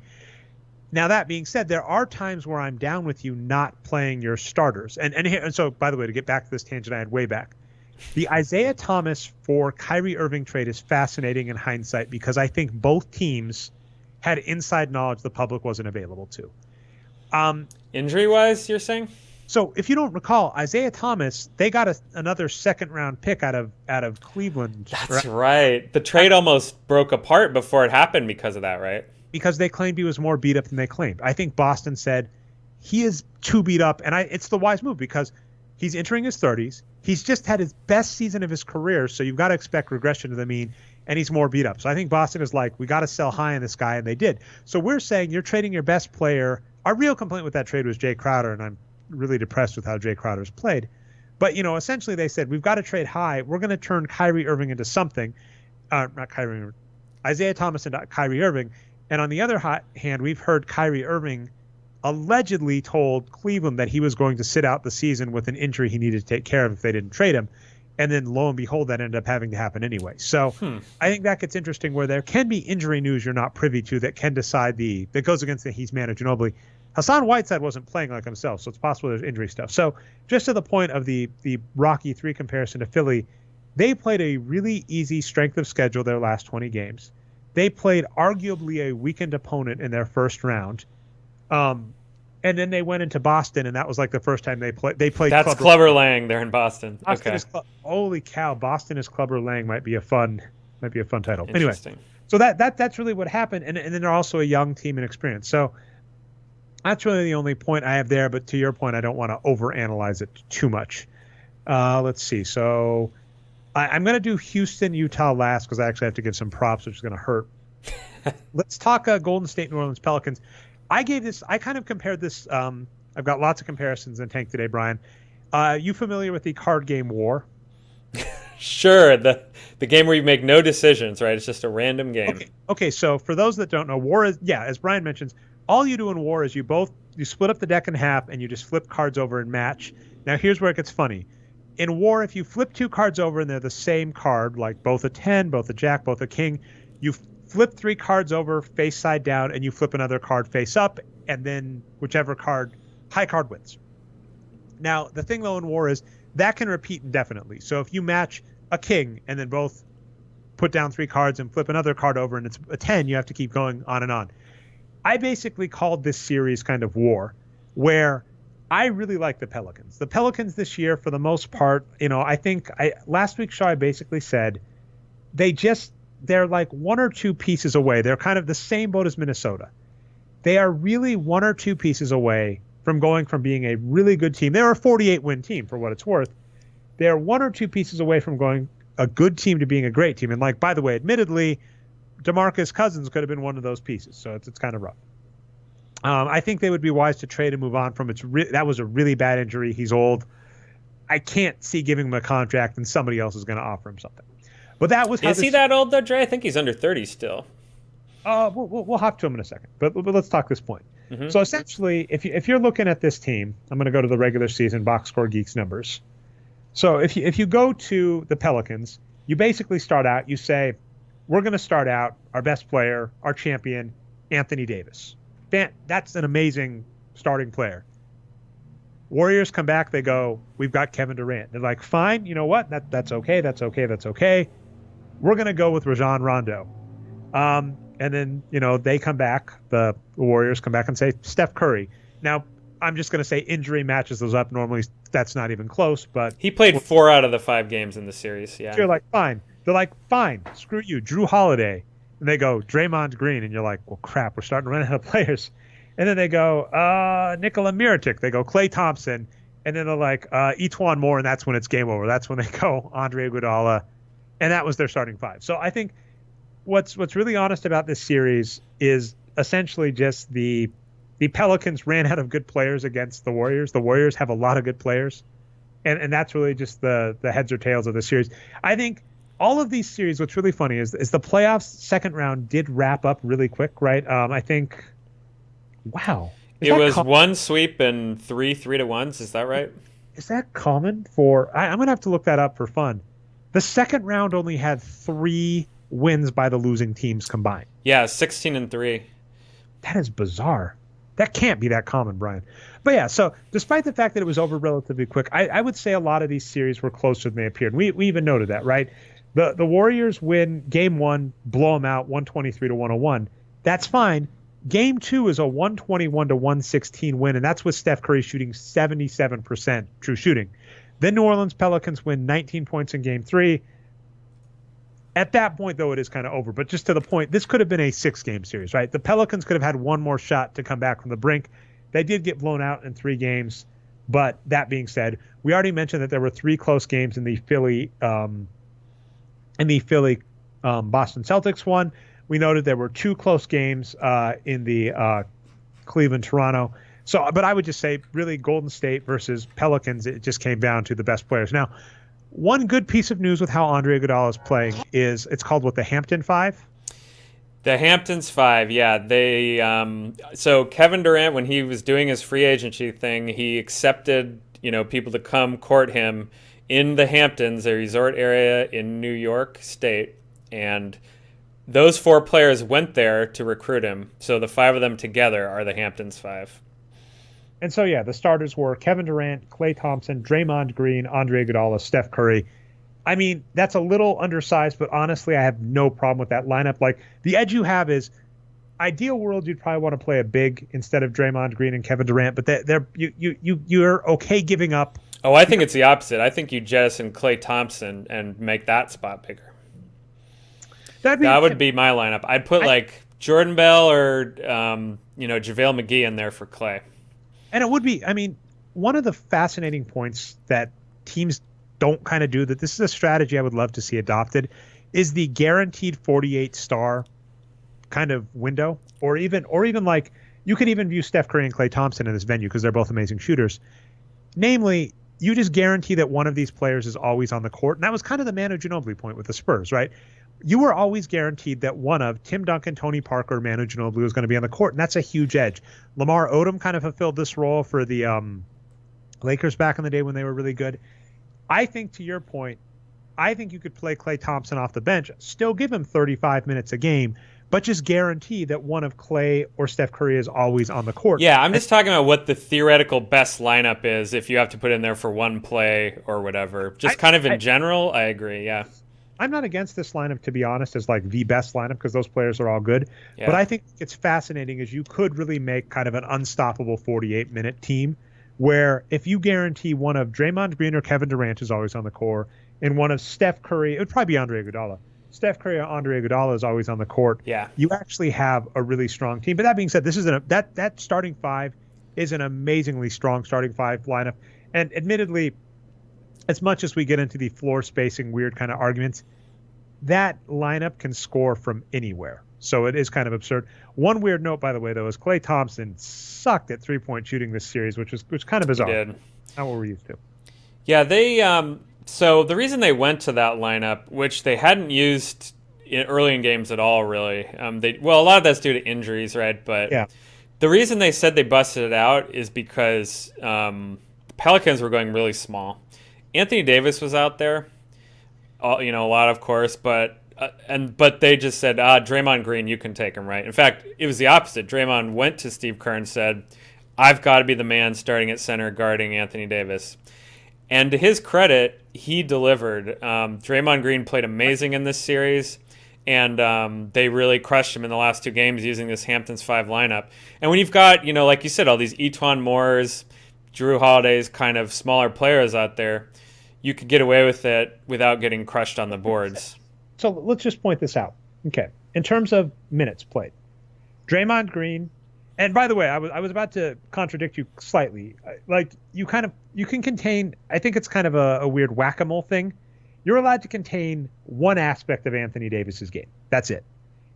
Now, that being said, there are times where I'm down with you not playing your starters. And so, by the way, to get back to this tangent I had way back, the Isaiah Thomas for Kyrie Irving trade is fascinating in hindsight, because I think both teams had inside knowledge the public wasn't available to. Injury-wise, you're saying? So if you don't recall, Isaiah Thomas, they got another second-round pick out of Cleveland. That's right. The trade almost broke apart before it happened because of that, right? Because they claimed he was more beat up than they claimed. I think Boston said he is too beat up, and it's the wise move, because he's entering his 30s. He's just had his best season of his career, so you've got to expect regression to the mean, and he's more beat up. So I think Boston is like, we got to sell high on this guy, and they did. So we're saying you're trading your best player. Our real complaint with that trade was Jay Crowder, and I'm really depressed with how Jay Crowder's played. But, essentially they said, we've got to trade high. We're going to turn Kyrie Irving into something. Isaiah Thomas into Kyrie Irving. And on the other hand, we've heard Kyrie Irving allegedly told Cleveland that he was going to sit out the season with an injury he needed to take care of if they didn't trade him. And then lo and behold, that ended up having to happen anyway. So I think that gets interesting, where there can be injury news you're not privy to that can decide that goes against the he's Manu Ginobili. Hassan Whiteside wasn't playing like himself, so it's possible there's injury stuff. So just to the point of the Rocky 3 comparison to Philly, they played a really easy strength of schedule their last 20 games. They played arguably a weakened opponent in their first round. And then they went into Boston, and that was like the first time they played. That's Clubber Lang. They're in Boston. Okay. Holy cow! Boston is Clubber Lang might be a fun title. Anyway, so that's really what happened, and then they're also a young team and experience. So that's really the only point I have there. But to your point, I don't want to overanalyze it too much. Let's see. So I'm going to do Houston, Utah last, because I actually have to give some props, which is going to hurt. Let's talk Golden State, New Orleans Pelicans. I kind of compared this. I've got lots of comparisons in Tank today, Brian. You familiar with the card game War? Sure. The game where you make no decisions, right? It's just a random game. Okay. So for those that don't know, War is, as Brian mentions, all you do in War is you split up the deck in half and you just flip cards over and match. Now here's where it gets funny. In War, if you flip 2 cards over and they're the same card, like both a 10, both a jack, both a king, you flip 3 cards over face side down, and you flip another card face up, and then whichever high card wins. Now, the thing though in War is that can repeat indefinitely. So if you match a king and then both put down 3 cards and flip another card over and it's a 10, you have to keep going on and on. I basically called this series kind of War, where I really like the Pelicans. The Pelicans this year, for the most part, I think last week's show I basically said they're like 1 or 2 pieces away. They're kind of the same boat as Minnesota. They are really 1 or 2 pieces away from going from being a really good team. They're a 48-win team, for what it's worth. they're one or two pieces away from going a good team to being a great team. And like, by the way, admittedly, DeMarcus Cousins could have been one of those pieces. So it's kind of rough. I think they would be wise to trade and move on from it. That was a really bad injury. He's old. I can't see giving him a contract and somebody else is going to offer him something. But that was how Is he that old though, Dre? I think he's under 30 still. We'll hop to him in a second. But let's talk this point. Mm-hmm. So essentially, if you're looking at this team, I'm going to go to the regular season Boxscore Geeks numbers. So if you go to the Pelicans, you basically start out. You say, we're going to start out our best player, our champion, Anthony Davis. That's an amazing starting player. Warriors come back. They go, we've got Kevin Durant. They're like, fine. You know what? That's okay. That's okay. We're going to go with Rajon Rondo. And then, they come back. The Warriors come back and say Steph Curry. Now, I'm just going to say injury matches those up. Normally, that's not even close. But he played 4 out of the 5 games in the series. Yeah. So you're like, fine. They're like, fine. Screw you. Drew Holiday. And they go, Draymond Green. And you're like, well, crap. We're starting to run out of players. And then they go, Nikola Mirotic. They go, Klay Thompson. And then they're like, Etuan Moore. And that's when it's game over. That's when they go, Andre Iguodala. And that was their starting 5. So I think what's really honest about this series is essentially just the Pelicans ran out of good players against the Warriors. The Warriors have a lot of good players. And that's really just the heads or tails of the series. I think all of these series, what's really funny is the playoffs second round did wrap up really quick, right? I think, wow. It was one sweep and 3 3-1s. Is that right? Is that common for, I'm going to have to look that up for fun. The second round only had 3 wins by the losing teams combined. Yeah, 16-3. That is bizarre. That can't be that common, Brian. But yeah, so despite the fact that it was over relatively quick, I would say a lot of these series were closer than they appeared. We even noted that, right? The Warriors win game 1, blow them out 123-101. That's fine. Game 2 is a 121-116 win, and that's with Steph Curry shooting 77% true shooting. Then New Orleans Pelicans win 19 points in game 3. At that point, though, it is kind of over. But just to the point, this could have been a 6-game series, right? The Pelicans could have had one more shot to come back from the brink. They did get blown out in 3 games. But that being said, we already mentioned that there were 3 close games in the Philly Boston Celtics one. We noted there were 2 close games in the Cleveland Toronto. So, but I would just say really Golden State versus Pelicans, it just came down to the best players. Now, one good piece of news with how Andre Iguodala is playing is it's called the Hampton 5. The Hamptons 5, yeah. They so Kevin Durant, when he was doing his free agency thing, he accepted people to come court him in the Hamptons, a resort area in New York State, and those 4 players went there to recruit him. So the 5 of them together are the Hamptons 5. And so, yeah, the starters were Kevin Durant, Klay Thompson, Draymond Green, Andre Iguodala, Steph Curry. I mean, that's a little undersized, but honestly, I have no problem with that lineup. Like, the edge you have is, ideal world, you'd probably want to play a big instead of Draymond Green and Kevin Durant, but you're okay giving up. Oh, I think it's the opposite. I think you jettison Klay Thompson and make that spot bigger. That would be my lineup. I'd put Jordan Bell or JaVale McGee in there for Klay. And it would be, I mean, one of the fascinating points that teams don't kind of do, that this is a strategy I would love to see adopted, is the guaranteed 48-star kind of window, or even like you could even view Steph Curry and Klay Thompson in this venue because they're both amazing shooters. Namely, you just guarantee that one of these players is always on the court. And that was kind of the Manu Ginobili point with the Spurs, right? You were always guaranteed that one of Tim Duncan, Tony Parker, or Manu Ginobili was going to be on the court, and that's a huge edge. Lamar Odom kind of fulfilled this role for the Lakers back in the day when they were really good. I think, to your point, I think you could play Klay Thompson off the bench, still give him 35 minutes a game, but just guarantee that one of Klay or Steph Curry is always on the court. Yeah, I'm just talking about what the theoretical best lineup is if you have to put in there for one play or whatever. Just in general, I agree, yeah. I'm not against this lineup, to be honest, as the best lineup because those players are all good. Yeah. But I think it's fascinating is you could really make kind of an unstoppable 48-minute team where if you guarantee one of Draymond Green or Kevin Durant is always on the court and one of Steph Curry, it would probably be Andre Iguodala. Steph Curry or Andre Iguodala is always on the court. Yeah. You actually have a really strong team. But that being said, this is that starting 5 is an amazingly strong starting 5 lineup. And admittedly, as much as we get into the floor spacing weird kind of arguments, that lineup can score from anywhere. So it is kind of absurd. One weird note, by the way, though, is Klay Thompson sucked at 3-point shooting this series, which is kind of bizarre. He did. Not what we're used to. Yeah, they. So the reason they went to that lineup, which they hadn't used early in games at all, really. A lot of that's due to injuries, right? But yeah. The reason they said they busted it out is because the Pelicans were going really small. Anthony Davis was out there, a lot, of course, but they just said, Draymond Green, you can take him, right? In fact, it was the opposite. Draymond went to Steve Kerr and said, I've got to be the man starting at center guarding Anthony Davis. And to his credit, he delivered. Draymond Green played amazing in this series, and they really crushed him in the last two games using this Hamptons 5 lineup. And when you've got, like you said, all these Etuan Moores, Drew Holiday's kind of smaller players out there, you could get away with it without getting crushed on the boards. So let's just point this out. Okay. In terms of minutes played, Draymond Green, and by the way, I was about to contradict you slightly. Like you can contain, I think it's kind of a weird whack-a-mole thing. You're allowed to contain one aspect of Anthony Davis's game. That's it.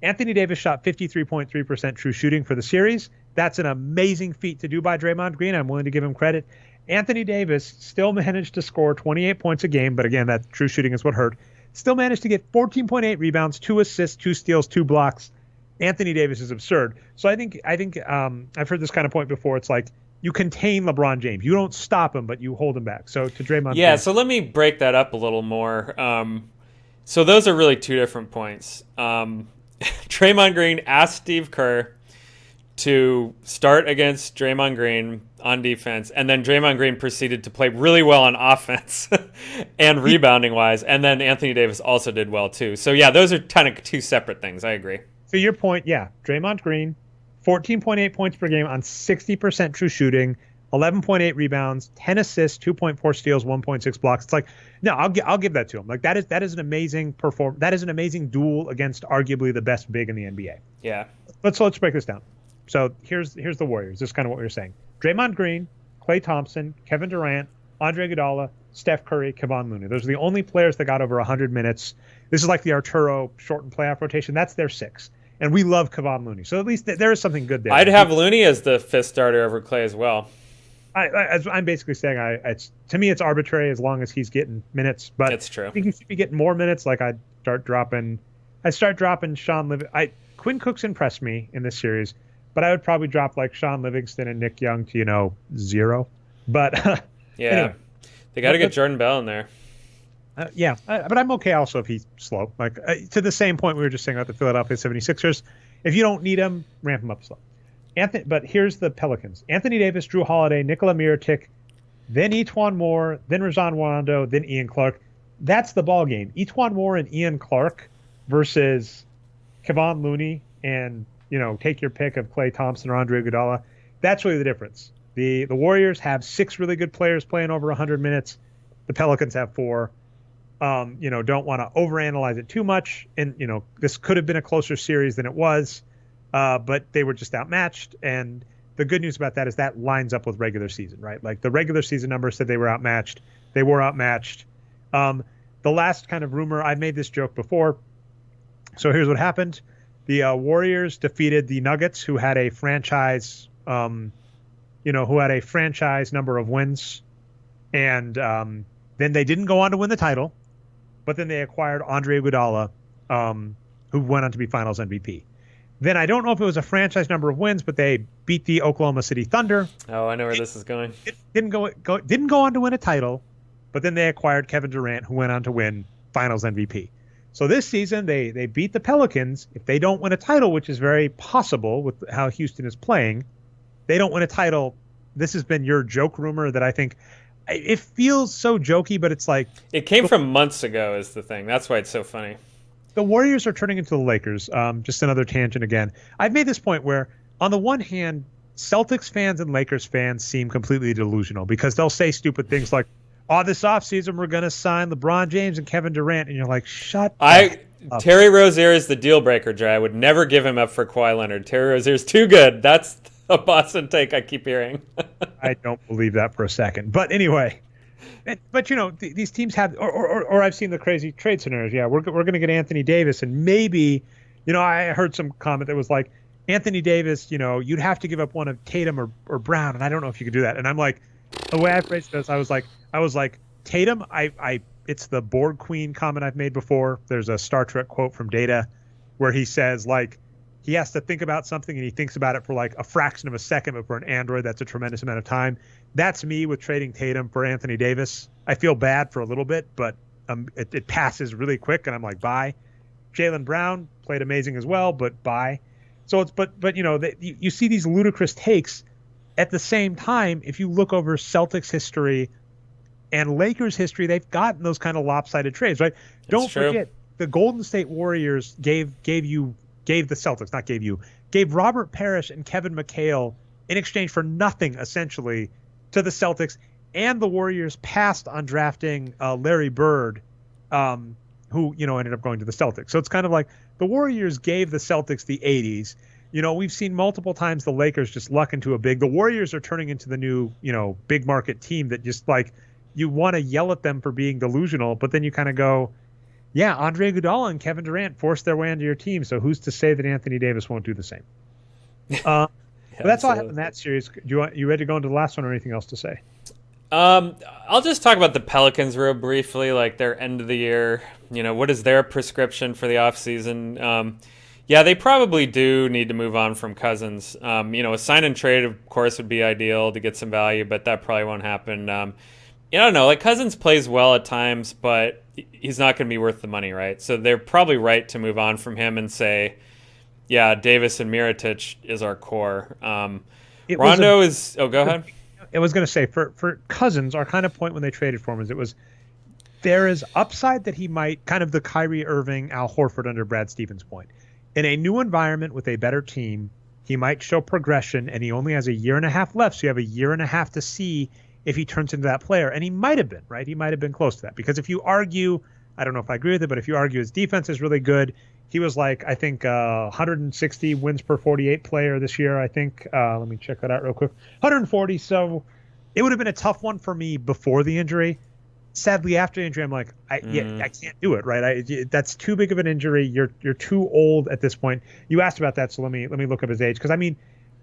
Anthony Davis shot 53.3% true shooting for the series. That's an amazing feat to do by Draymond Green. I'm willing to give him credit. Anthony Davis still managed to score 28 points a game, but again, that true shooting is what hurt. Still managed to get 14.8 rebounds, 2 assists, 2 steals, 2 blocks. Anthony Davis is absurd. So I think I've heard this kind of point before. It's like you contain LeBron James. You don't stop him, but you hold him back. So to Draymond. Yeah, so let me break that up a little more. So those are really two different points. Draymond Green asked Steve Kerr to start against Draymond Green on defense, and then Draymond Green proceeded to play really well on offense and rebounding-wise, and then Anthony Davis also did well too. So yeah, those are kind of two separate things. I agree. To your point, yeah, Draymond Green, 14.8 points per game on 60% true shooting, 11.8 rebounds, 10 assists, 2.4 steals, 1.6 blocks. It's like, no, I'll give that to him. Like that is an amazing perform. That is an amazing duel against arguably the best big in the NBA. Yeah. Let's break this down. So here's the Warriors. This is kind of what we were saying. Draymond Green, Klay Thompson, Kevin Durant, Andre Iguodala, Steph Curry, Kevon Looney. Those are the only players that got over 100 minutes. This is like the Arturo shortened playoff rotation. That's their 6. And we love Kevon Looney. So at least there is something good there. I'd have Looney as the 5th starter over Klay as well. I'm basically saying to me it's arbitrary as long as he's getting minutes. But that's true. I think he should be getting more minutes. Like I'd start dropping Sean Livingston. Quinn Cook's impressed me in this series. But I would probably drop like Sean Livingston and Nick Young to, 0. But yeah, anyway, they got to get Jordan Bell in there. But I'm okay also if he's slow. Like to the same point we were just saying about the Philadelphia 76ers. If you don't need him, ramp him up slow. But here's the Pelicans. Anthony Davis, Drew Holiday, Nikola Mirotic, then Etuan Moore, then Rajon Rondo, then Ian Clark. That's the ball game. Etuan Moore and Ian Clark versus Kevon Looney and take your pick of Klay Thompson or Andre Iguodala. That's really the difference. The Warriors have 6 really good players playing over 100 minutes. The Pelicans have 4. Don't want to overanalyze it too much. And, this could have been a closer series than it was, but they were just outmatched. And the good news about that is that lines up with regular season, right? Like the regular season numbers said they were outmatched. They were outmatched. The last kind of rumor, I've made this joke before. So here's what happened. The Warriors defeated the Nuggets, who had a franchise, number of wins, and then they didn't go on to win the title, but then they acquired Andre Iguodala, who went on to be Finals MVP. Then I don't know if it was a franchise number of wins, but they beat the Oklahoma City Thunder. Oh, I know where this is going. It didn't go on to win a title, but then they acquired Kevin Durant, who went on to win Finals MVP. So this season, they beat the Pelicans. If they don't win a title, which is very possible with how Houston is playing, they don't win a title. This has been your joke rumor that I think it feels so jokey, but it's like... It came from months ago is the thing. That's why it's so funny. The Warriors are turning into the Lakers. Just another tangent again. I've made this point where, on the one hand, Celtics fans and Lakers fans seem completely delusional because they'll say stupid things like, this offseason we're going to sign LeBron James and Kevin Durant. And you're like, shut up. Terry Rozier is the deal breaker, Jay. I would never give him up for Kawhi Leonard. Terry Rozier is too good. That's a Boston take I keep hearing. I don't believe that for a second. But anyway, But these teams have, or I've seen the crazy trade scenarios. Yeah, we're going to get Anthony Davis, and maybe, I heard some comment that was like, Anthony Davis, you'd have to give up one of Tatum or Brown, and I don't know if you could do that. And I'm like, the way I phrased this, I was like Tatum. It's the Borg Queen comment I've made before. There's a Star Trek quote from Data where he says like he has to think about something and he thinks about it for like a fraction of a second, but for an android, that's a tremendous amount of time. That's me with trading Tatum for Anthony Davis. I feel bad for a little bit, but it passes really quick, and I'm like, bye. Jaylen Brown played amazing as well, but bye. So it's but you see these ludicrous takes. At the same time, if you look over Celtics history and Lakers history, they've gotten those kind of lopsided trades, right? Don't forget the Golden State Warriors gave Robert Parrish and Kevin McHale in exchange for nothing, essentially, to the Celtics, and the Warriors passed on drafting Larry Bird, who ended up going to the Celtics. So it's kind of like the Warriors gave the Celtics the 80s. We've seen multiple times the Lakers just luck into a big. The Warriors are turning into the new, big market team that just like you want to yell at them for being delusional, but then you kind of go, yeah, Andre Iguodala and Kevin Durant forced their way into your team, so who's to say that Anthony Davis won't do the same? But that's all I have in that series. You ready to go into the last one or anything else to say? I'll just talk about the Pelicans real briefly, like their end of the year. What is their prescription for the offseason? Yeah, they probably do need to move on from Cousins. A sign and trade, of course, would be ideal to get some value, but that probably won't happen. I don't know. Like Cousins plays well at times, but he's not going to be worth the money, right? So they're probably right to move on from him and say, yeah, Davis and Mirotic is our core. Rondo is. Oh, go ahead. I was going to say for Cousins, our kind of point when they traded for him is there is upside that he might kind of the Kyrie Irving, Al Horford under Brad Stevens point. In a new environment with a better team, he might show progression, and he only has a year and a half left, so you have a year and a half to see if he turns into that player. And he might have been, right? He might have been close to that. Because if you argue, I don't know if I agree with it, but if you argue his defense is really good, he was like, I think, 160 wins per 48 player this year, I think. Let me check that out real quick. 140, so it would have been a tough one for me before the injury. Sadly, after the injury, I'm like, I can't do it, right? That's too big of an injury. You're too old at this point. You asked about that, so let me look up his age. Because,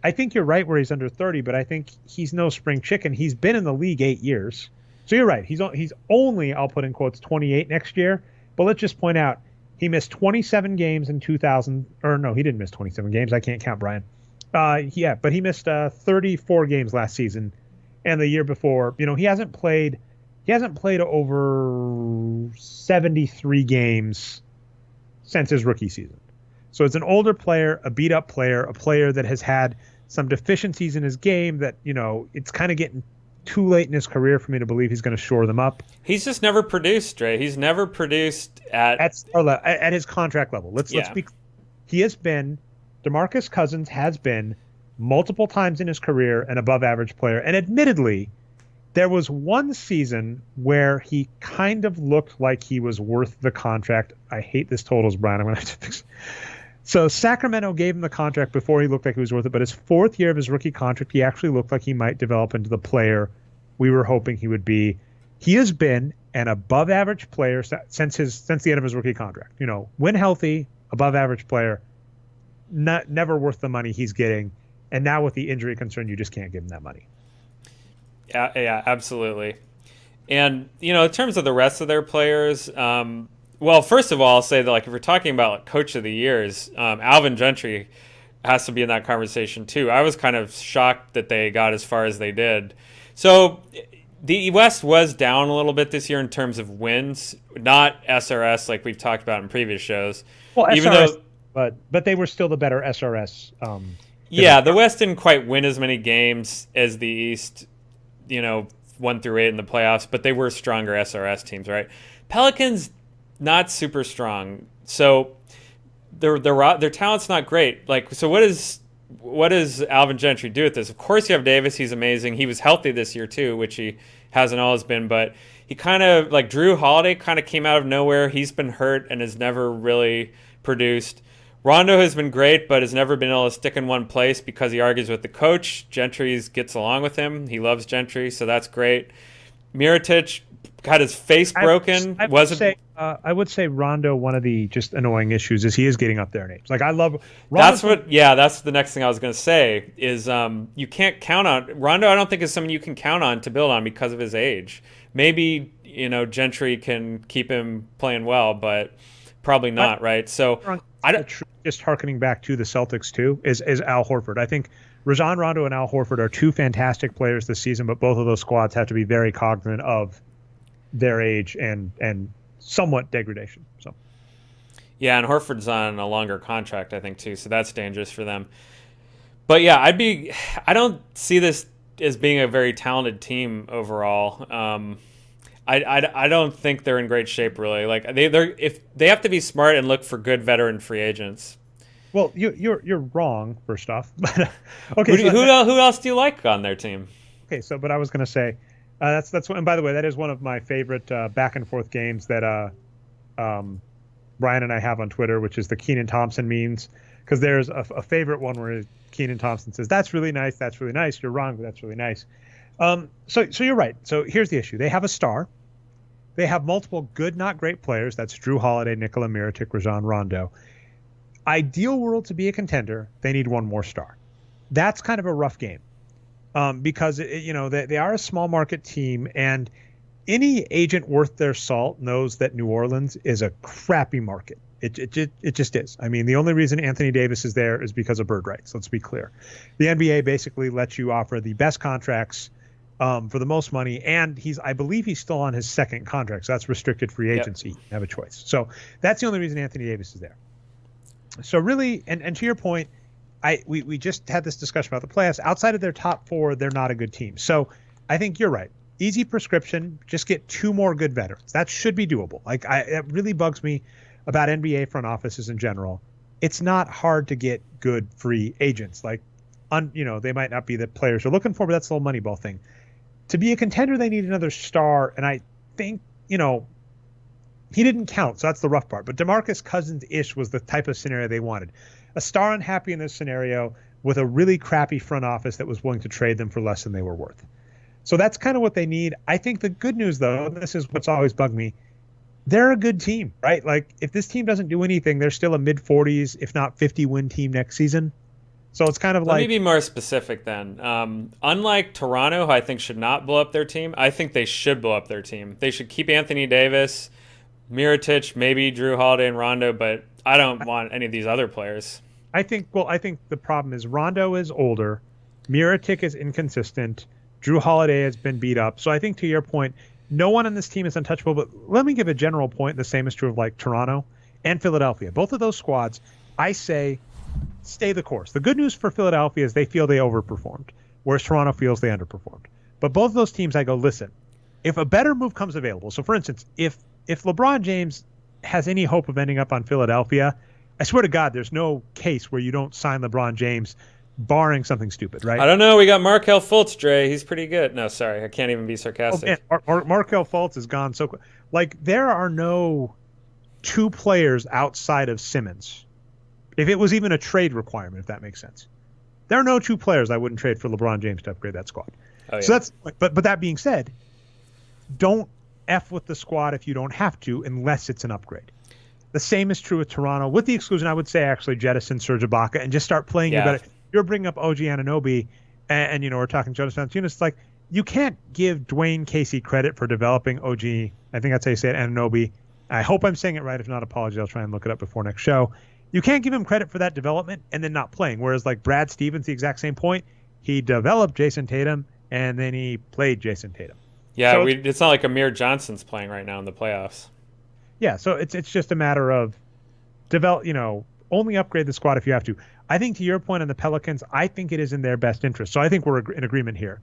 I think you're right where he's under 30, but I think he's no spring chicken. He's been in the league 8 years. So you're right. He's only, I'll put in quotes, 28 next year. But let's just point out, he missed 27 games in 2000. Or no, he didn't miss 27 games. I can't count Brian. But he missed 34 games last season. And the year before, he hasn't played over 73 games since his rookie season. So it's an older player, a beat-up player, a player that has had some deficiencies in his game that, it's kind of getting too late in his career for me to believe he's going to shore them up. He's just never produced, Dre. He's never produced at his contract level. Let's be. He has been, DeMarcus Cousins has been multiple times in his career an above-average player, and admittedly, there was one season where he kind of looked like he was worth the contract. I hate this totals, Brian. I'm going to have to fix. So Sacramento gave him the contract before he looked like he was worth it, but his fourth year of his rookie contract, he actually looked like he might develop into the player we were hoping he would be. He has been an above-average player since the end of his rookie contract. When healthy, above-average player, never worth the money he's getting. And now with the injury concern, you just can't give him that money. Yeah, absolutely. And, in terms of the rest of their players, well, first of all, I'll say that, if we're talking about Coach of the Years, Alvin Gentry has to be in that conversation, too. I was kind of shocked that they got as far as they did. So the West was down a little bit this year in terms of wins, not SRS like we've talked about in previous shows. Well, even SRS, but they were still the better SRS. The West didn't quite win as many games as the East, 1 through 8 in the playoffs, but they were stronger SRS teams, right? Pelicans, not super strong. So their talent's not great. So what does Alvin Gentry do with this? Of course you have Davis. He's amazing. He was healthy this year too, which he hasn't always been, but he kind of, Drew Holiday kind of came out of nowhere. He's been hurt and has never really produced. Rondo has been great, but has never been able to stick in one place because he argues with the coach. Gentry gets along with him. He loves Gentry, so that's great. Mirotic got his face broken. I would say Rondo, one of the just annoying issues is he is getting up there in age. Like, I love Rondo. That's the next thing I was going to say is you can't count on Rondo. I don't think is someone you can count on to build on because of his age. Maybe, Gentry can keep him playing well, but probably not, right? So just harkening back to the Celtics too is Al Horford. I think Rajon Rondo and Al Horford are two fantastic players this season, but both of those squads have to be very cognizant of their age and somewhat degradation. So, yeah, and Horford's on a longer contract, I think, too, so that's dangerous for them. But yeah, I don't see this as being a very talented team overall. I don't think they're in great shape, really. Like if they have to be smart and look for good veteran free agents. Well, you're wrong, first off. But okay, who else do you like on their team? Okay, but I was going to say that's and by the way, that is one of my favorite back and forth games that Brian and I have on Twitter, which is the Kenan Thompson memes, because there's a favorite one where Kenan Thompson says, "That's really nice. That's really nice. You're wrong, but that's really nice." So you're right. So here's the issue: they have a star. They have multiple good, not great players. That's Drew Holiday, Nikola Mirotic, Rajon Rondo. Ideal world to be a contender, they need one more star. That's kind of a rough game because they are a small market team, and any agent worth their salt knows that New Orleans is a crappy market. It just is. I mean, the only reason Anthony Davis is there is because of bird rights. Let's be clear. The NBA basically lets you offer the best contracts for the most money, and I believe he's still on his second contract, so that's restricted free agency. Yep. You have a choice. So that's the only reason Anthony Davis is there. So really, and to your point, we just had this discussion about the playoffs. Outside of their top four, they're not a good team. So I think you're right. Easy prescription, just get two more good veterans. That should be doable. That really bugs me about NBA front offices in general. It's not hard to get good free agents. They might not be the players you're looking for, but that's the little Moneyball thing. To be a contender, they need another star, and I think, he didn't count, so that's the rough part. But DeMarcus Cousins-ish was the type of scenario they wanted. A star unhappy in this scenario with a really crappy front office that was willing to trade them for less than they were worth. So that's kind of what they need. I think the good news, though, and this is what's always bugged me, they're a good team, right? Like, if this team doesn't do anything, they're still a mid-40s, if not 50-win team next season. So it's kind of Let me be more specific then. Unlike Toronto, who I think should not blow up their team, I think they should blow up their team. They should keep Anthony Davis, Mirotic, maybe Drew Holiday and Rondo, but I don't want any of these other players. I think the problem is Rondo is older, Mirotic is inconsistent, Drew Holiday has been beat up. So I think, to your point, no one on this team is untouchable, but let me give a general point. The same is true of like Toronto and Philadelphia. Both of those squads, I say, stay the course. The good news for Philadelphia is they feel they overperformed, whereas Toronto feels they underperformed. But both of those teams, I go, listen, if a better move comes available, so for instance, if LeBron James has any hope of ending up on Philadelphia, I swear to God, there's no case where you don't sign LeBron James, barring something stupid, right? I don't know. We got Markelle Fultz, Dre. He's pretty good. No, sorry. I can't even be sarcastic. Oh, Markelle Fultz is gone so quick. Like, there are no two players outside of Simmons. If it was even a trade requirement, if that makes sense. There are no two players I wouldn't trade for LeBron James to upgrade that squad. Oh, yeah. So but that being said, don't F with the squad if you don't have to, unless it's an upgrade. The same is true with Toronto, with the exclusion, I would say, actually jettison Serge Ibaka and just start playing you better. You're bringing up OG Anunoby, and we're talking Jonas Valanciunas. It's like, you can't give Dwayne Casey credit for developing OG. I think that's how you say it, Anunoby. I hope I'm saying it right. If not, apologies. I'll try and look it up before next show. You can't give him credit for that development and then not playing. Whereas like Brad Stevens, the exact same point, he developed Jason Tatum and then he played Jason Tatum. Yeah, so it's not like Amir Johnson's playing right now in the playoffs. Yeah, so it's just a matter of only upgrade the squad if you have to. I think, to your point on the Pelicans, I think it is in their best interest. So I think we're in agreement here.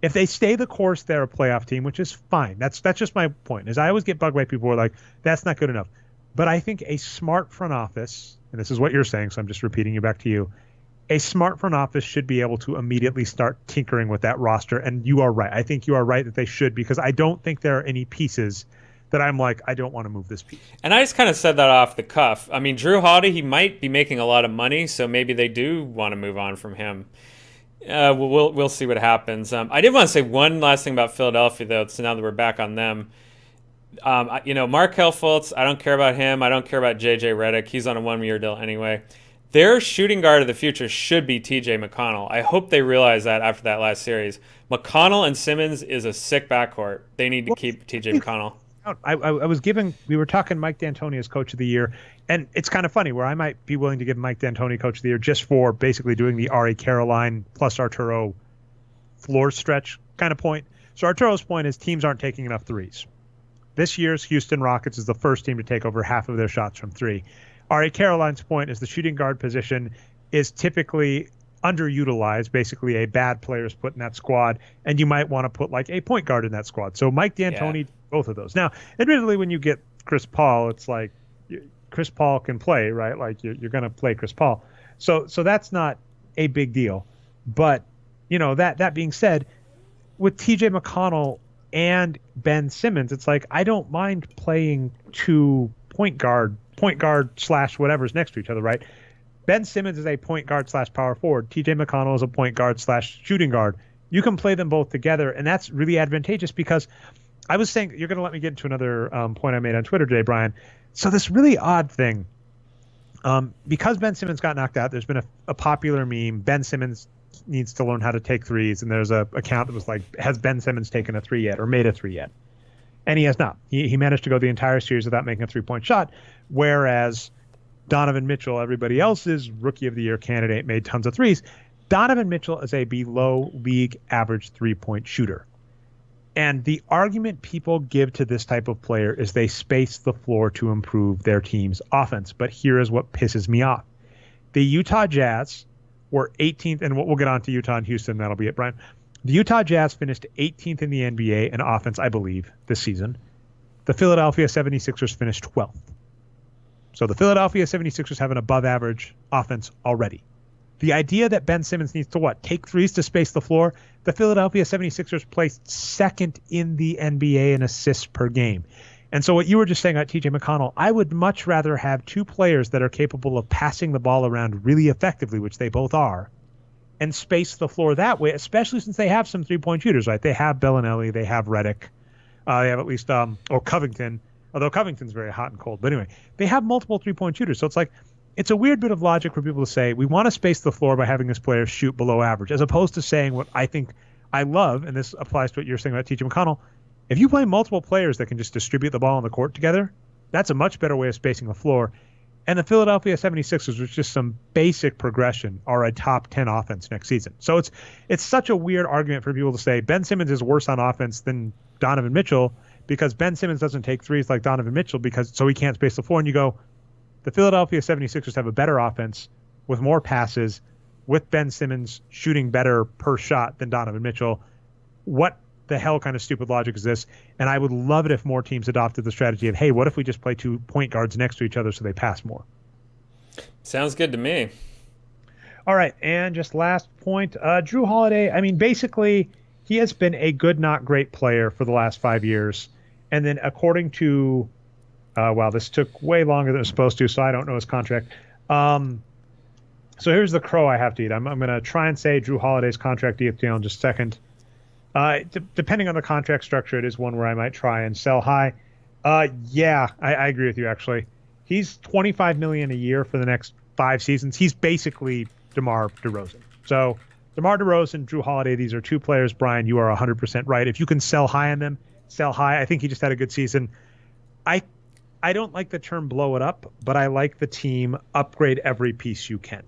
If they stay the course, they're a playoff team, which is fine. That's just my point. Is I always get bugged by people who are like, that's not good enough. But I think a smart front office, and this is what you're saying, so I'm just repeating it back to you, a smart front office should be able to immediately start tinkering with that roster. And you are right. I think you are right that they should, because I don't think there are any pieces that I'm like, I don't want to move this piece. And I just kind of said that off the cuff. I mean, Drew Holiday, he might be making a lot of money, so maybe they do want to move on from him. We'll see what happens. I did want to say one last thing about Philadelphia, though. So now that we're back on them, Markelle Fultz, I don't care about him. I don't care about JJ Redick. He's on a 1-year deal anyway. Their shooting guard of the future should be TJ McConnell. I hope they realize that after that last series. McConnell and Simmons is a sick backcourt. They need to keep TJ McConnell. We were talking Mike D'Antoni as coach of the year, and it's kind of funny where I might be willing to give Mike D'Antoni coach of the year just for basically doing the Ari Caroline plus Arturo floor stretch kind of point. So Arturo's point is teams aren't taking enough threes. This year's Houston Rockets is the first team to take over half of their shots from three. Ari Caroline's point is the shooting guard position is typically underutilized, basically a bad player is put in that squad, and you might want to put like a point guard in that squad. So Mike D'Antoni, both of those. Now, admittedly, when you get Chris Paul, it's like Chris Paul can play, right? Like you're going to play Chris Paul. So that's not a big deal. But, that being said, with TJ McConnell and Ben Simmons, it's like I don't mind playing two point guard / whatever's next to each other, right? Ben Simmons is a point guard / power forward. TJ McConnell is a point guard / shooting guard. You can play them both together, and that's really advantageous because I was saying, you're going to let me get into another point I made on Twitter today, Brian. So this really odd thing, because Ben Simmons got knocked out, there's been a popular meme, Ben Simmons needs to learn how to take threes, and there's a account that was like, has Ben Simmons taken a three yet or made a three yet? And he has not. He managed to go the entire series without making a three-point shot, whereas Donovan Mitchell, everybody else's Rookie of the Year candidate, made tons of threes. Donovan Mitchell is a below league average three-point shooter. And the argument people give to this type of player is they space the floor to improve their team's offense. But here is what pisses me off. The Utah Jazz were 18th, and we'll get on to Utah and Houston. That'll be it, Brian. The Utah Jazz finished 18th in the NBA in offense, I believe, this season. The Philadelphia 76ers finished 12th. So the Philadelphia 76ers have an above average offense already. The idea that Ben Simmons needs to take threes to space the floor, the Philadelphia 76ers placed second in the NBA in assists per game. And so what you were just saying about TJ McConnell, I would much rather have two players that are capable of passing the ball around really effectively, which they both are, and space the floor that way, especially since they have some three-point shooters, right? They have Bellinelli, they have Redick, they have at least, or Covington, although Covington's very hot and cold. But anyway, they have multiple three-point shooters. So it's like, it's a weird bit of logic for people to say, we want to space the floor by having this player shoot below average, as opposed to saying what I think I love, and this applies to what you're saying about TJ McConnell. If you play multiple players that can just distribute the ball on the court together, that's a much better way of spacing the floor. And the Philadelphia 76ers, with just some basic progression, are a top 10 offense next season. So it's such a weird argument for people to say Ben Simmons is worse on offense than Donovan Mitchell because Ben Simmons doesn't take threes like Donovan Mitchell so he can't space the floor. And you go, the Philadelphia 76ers have a better offense with more passes, with Ben Simmons shooting better per shot than Donovan Mitchell. What the hell kind of stupid logic is this? And I would love it if more teams adopted the strategy of, hey, what if we just play two point guards next to each other so they pass more? Sounds good to me. All right, and just last point, Drew Holiday, I mean, basically, he has been a good, not great player for the last 5 years. And then according to, this took way longer than it was supposed to, so I don't know his contract. So here's the crow I have to eat. I'm going to try and say Drew Holiday's contract detail in just a second. Depending on the contract structure, it is one where I might try and sell high. I agree with you, actually. He's $25 million a year for the next 5 seasons. He's basically DeMar DeRozan. So DeMar DeRozan, Drew Holiday, these are two players, Brian, you are 100% right. If you can sell high on them, sell high. I think he just had a good season. I don't like the term blow it up, but I like the team upgrade every piece you can.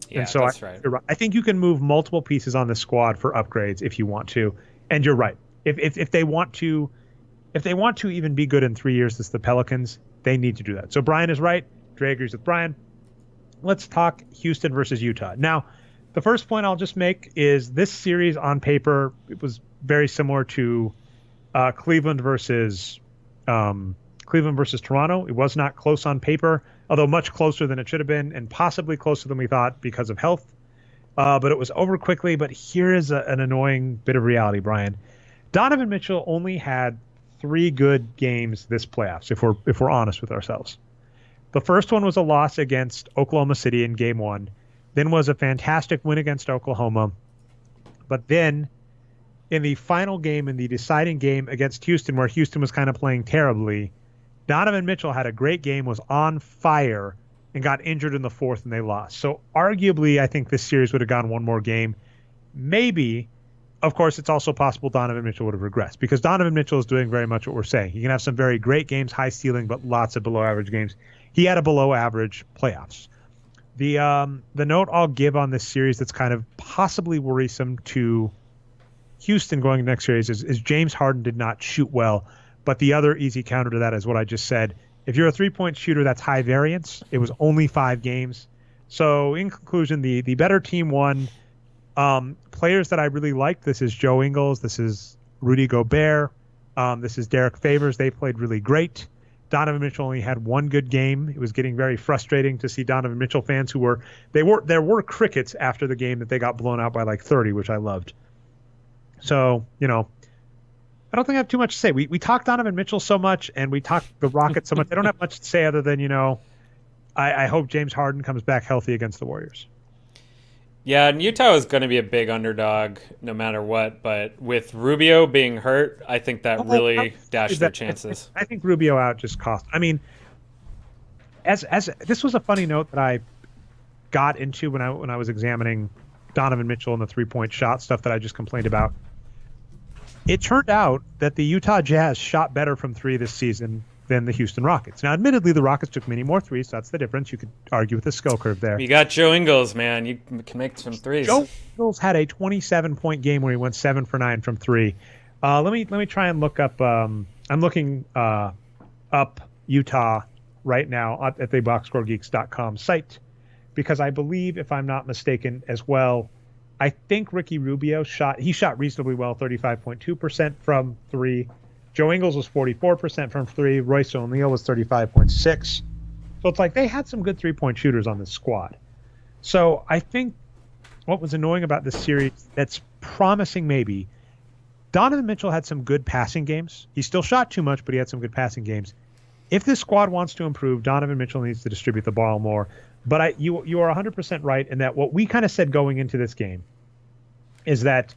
Yeah, and so that's right. I think you can move multiple pieces on the squad for upgrades if you want to. And you're right. If they want to even be good in 3 years, as the Pelicans, they need to do that. So Brian is right. Dre agrees with Brian. Let's talk Houston versus Utah. Now, the first point I'll just make is this series on paper, it was very similar to Cleveland versus Toronto. It was not close on paper, although much closer than it should have been, and possibly closer than we thought because of health. But it was over quickly. But here is an annoying bit of reality, Brian. Donovan Mitchell only had 3 good games this playoffs, if we're honest with ourselves. The first one was a loss against Oklahoma City in Game 1, then was a fantastic win against Oklahoma, But then in the final game, in the deciding game against Houston, where Houston was kind of playing terribly, Donovan Mitchell had a great game, was on fire, and got injured in the fourth, and they lost. So arguably, I think this series would have gone one more game. Maybe. Of course, it's also possible Donovan Mitchell would have regressed, because Donovan Mitchell is doing very much what we're saying. He can have some very great games, high ceiling, but lots of below average games. He had a below average playoffs. The note I'll give on this series that's kind of possibly worrisome to Houston going into next series is James Harden did not shoot well. But the other easy counter to that is what I just said. If you're a three-point shooter, that's high variance. It was only 5 games. So in conclusion, the better team won. Players that I really liked, this is Joe Ingles, this is Rudy Gobert, this is Derek Favors. They played really great. Donovan Mitchell only had one good game. It was getting very frustrating to see Donovan Mitchell fans there were crickets after the game that they got blown out by like 30, which I loved. So, I don't think I have too much to say. We talked Donovan Mitchell so much, and we talked the Rockets so much. I don't have much to say other than, I hope James Harden comes back healthy against the Warriors. Yeah, and Utah is going to be a big underdog no matter what, but with Rubio being hurt, I think that really dashed their chances. I think Rubio out just cost. I mean, as this was a funny note that I got into when I was examining Donovan Mitchell and the three-point shot stuff that I just complained about. It turned out that the Utah Jazz shot better from 3 this season than the Houston Rockets. Now, admittedly, the Rockets took many more threes, so that's the difference. You could argue with the skill curve there. You got Joe Ingles, man. You can make some threes. Joe Ingles had a 27-point game where he went 7 for 9 from 3. Let me try and look up. I'm looking up Utah right now at the BoxscoreGeeks.com site, because I believe, if I'm not mistaken as well, I think Ricky Rubio shot reasonably well, 35.2% from 3. Joe Ingles was 44% from 3. Royce O'Neal was 35.6. So it's like they had some good three-point shooters on this squad. So I think what was annoying about this series that's promising maybe, Donovan Mitchell had some good passing games. He still shot too much, but he had some good passing games. If this squad wants to improve, Donovan Mitchell needs to distribute the ball more. But you are 100% right in that what we kind of said going into this game is that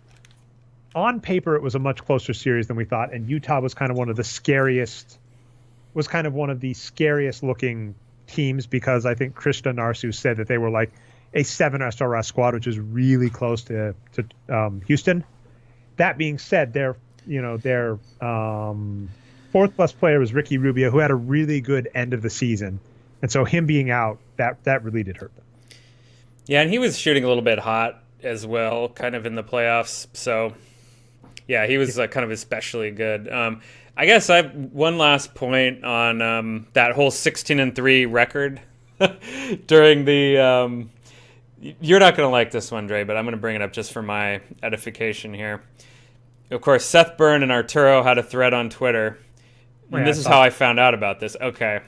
on paper, it was a much closer series than we thought, and Utah was kind of one of the scariest looking teams, because I think Krista Narsu said that they were like a 7 SRS squad, which is really close to Houston. That being said, their fourth plus player was Ricky Rubio, who had a really good end of the season, and so him being out, that really did hurt them. Yeah, and he was shooting a little bit hot as well, kind of in the playoffs. So, yeah, he was kind of especially good. I guess I have one last point on that whole 16-3 record during the. You're not going to like this one, Dre, but I'm going to bring it up just for my edification here. Of course, Seth Byrne and Arturo had a thread on Twitter. And this is how I found out about this. Okay.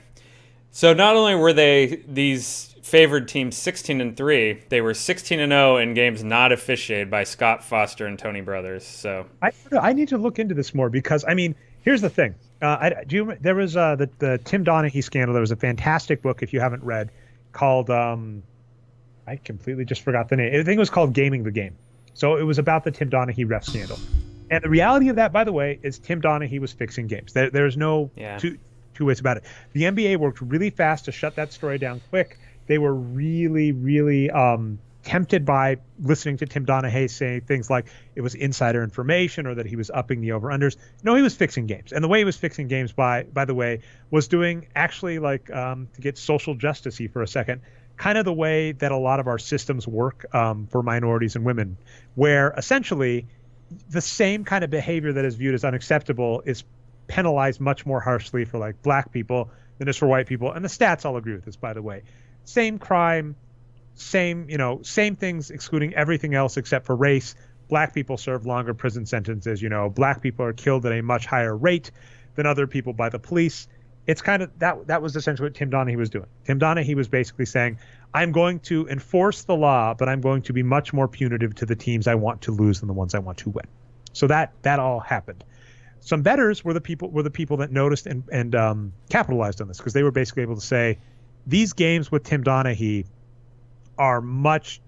So not only were these favored teams 16-3, they were 16-0 in games not officiated by Scott Foster and Tony Brothers. So I need to look into this more, because I mean, here's the thing. There was the Tim Donaghy scandal. There was a fantastic book, if you haven't read, called I completely just forgot the name. I think it was called Gaming the Game. So it was about the Tim Donaghy ref scandal. And the reality of that, by the way, is Tim Donaghy was fixing games. There's no two ways about it. The NBA worked really fast to shut that story down quick. They were really, really tempted by listening to Tim Donaghy say things like it was insider information or that he was upping the over-unders. No, he was fixing games. And the way he was fixing games, by the way, was doing actually to get social justice-y for a second, kind of the way that a lot of our systems work for minorities and women, where essentially the same kind of behavior that is viewed as unacceptable is penalized much more harshly for like black people than is for white people. And the stats all agree with this, by the way. Same crime, same things, excluding everything else except for race. Black people serve longer prison sentences. Black people are killed at a much higher rate than other people by the police. It's kind of that was essentially what Tim Donaghy was doing. Tim Donaghy was basically saying, I'm going to enforce the law, but I'm going to be much more punitive to the teams I want to lose than the ones I want to win. So that all happened. Some bettors were the people that noticed and capitalized on this, because they were basically able to say these games with Tim Donaghy are much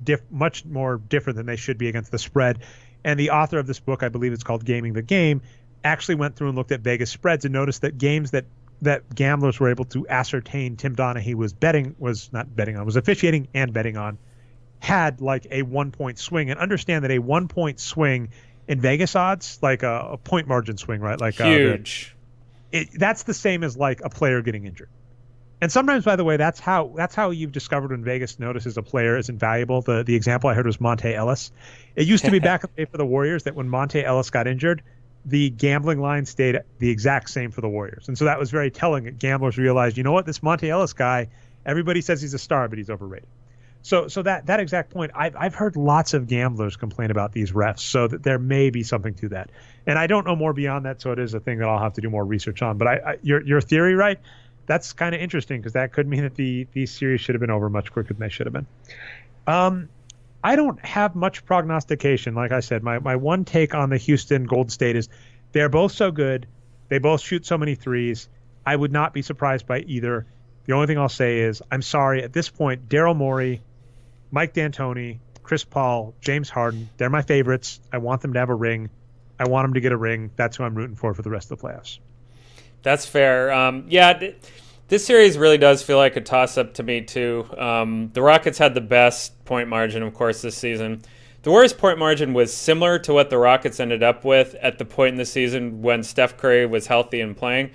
more different than they should be against the spread. And the author of this book, I believe it's called Gaming the Game, actually went through and looked at Vegas spreads and noticed that games that gamblers were able to ascertain Tim Donaghy was officiating and betting on, had like a 1-point swing. And understand that a 1-point swing in Vegas odds, like a point margin swing, right? Like huge. That's the same as like a player getting injured. And sometimes, by the way, that's how you've discovered when Vegas notices a player isn't valuable. The example I heard was Monte Ellis. It used to be back in the day for the Warriors that when Monte Ellis got injured, the gambling line stayed the exact same for the Warriors. And so that was very telling. Gamblers realized, you know what, this Monte Ellis guy, everybody says he's a star, but he's overrated. So that exact point, I've heard lots of gamblers complain about these refs, so that there may be something to that. And I don't know more beyond that, so it is a thing that I'll have to do more research on. But your theory, right? That's kind of interesting because that could mean that these series should have been over much quicker than they should have been. I don't have much prognostication. Like I said, my one take on the Houston Golden State is they're both so good. They both shoot so many threes. I would not be surprised by either. The only thing I'll say is I'm sorry. At this point, Daryl Morey, Mike D'Antoni, Chris Paul, James Harden, they're my favorites. I want them to have a ring. I want them to get a ring. That's who I'm rooting for the rest of the playoffs. That's fair. This series really does feel like a toss-up to me, too. The Rockets had the best point margin, of course, this season. The Warriors' point margin was similar to what the Rockets ended up with at the point in the season when Steph Curry was healthy and playing.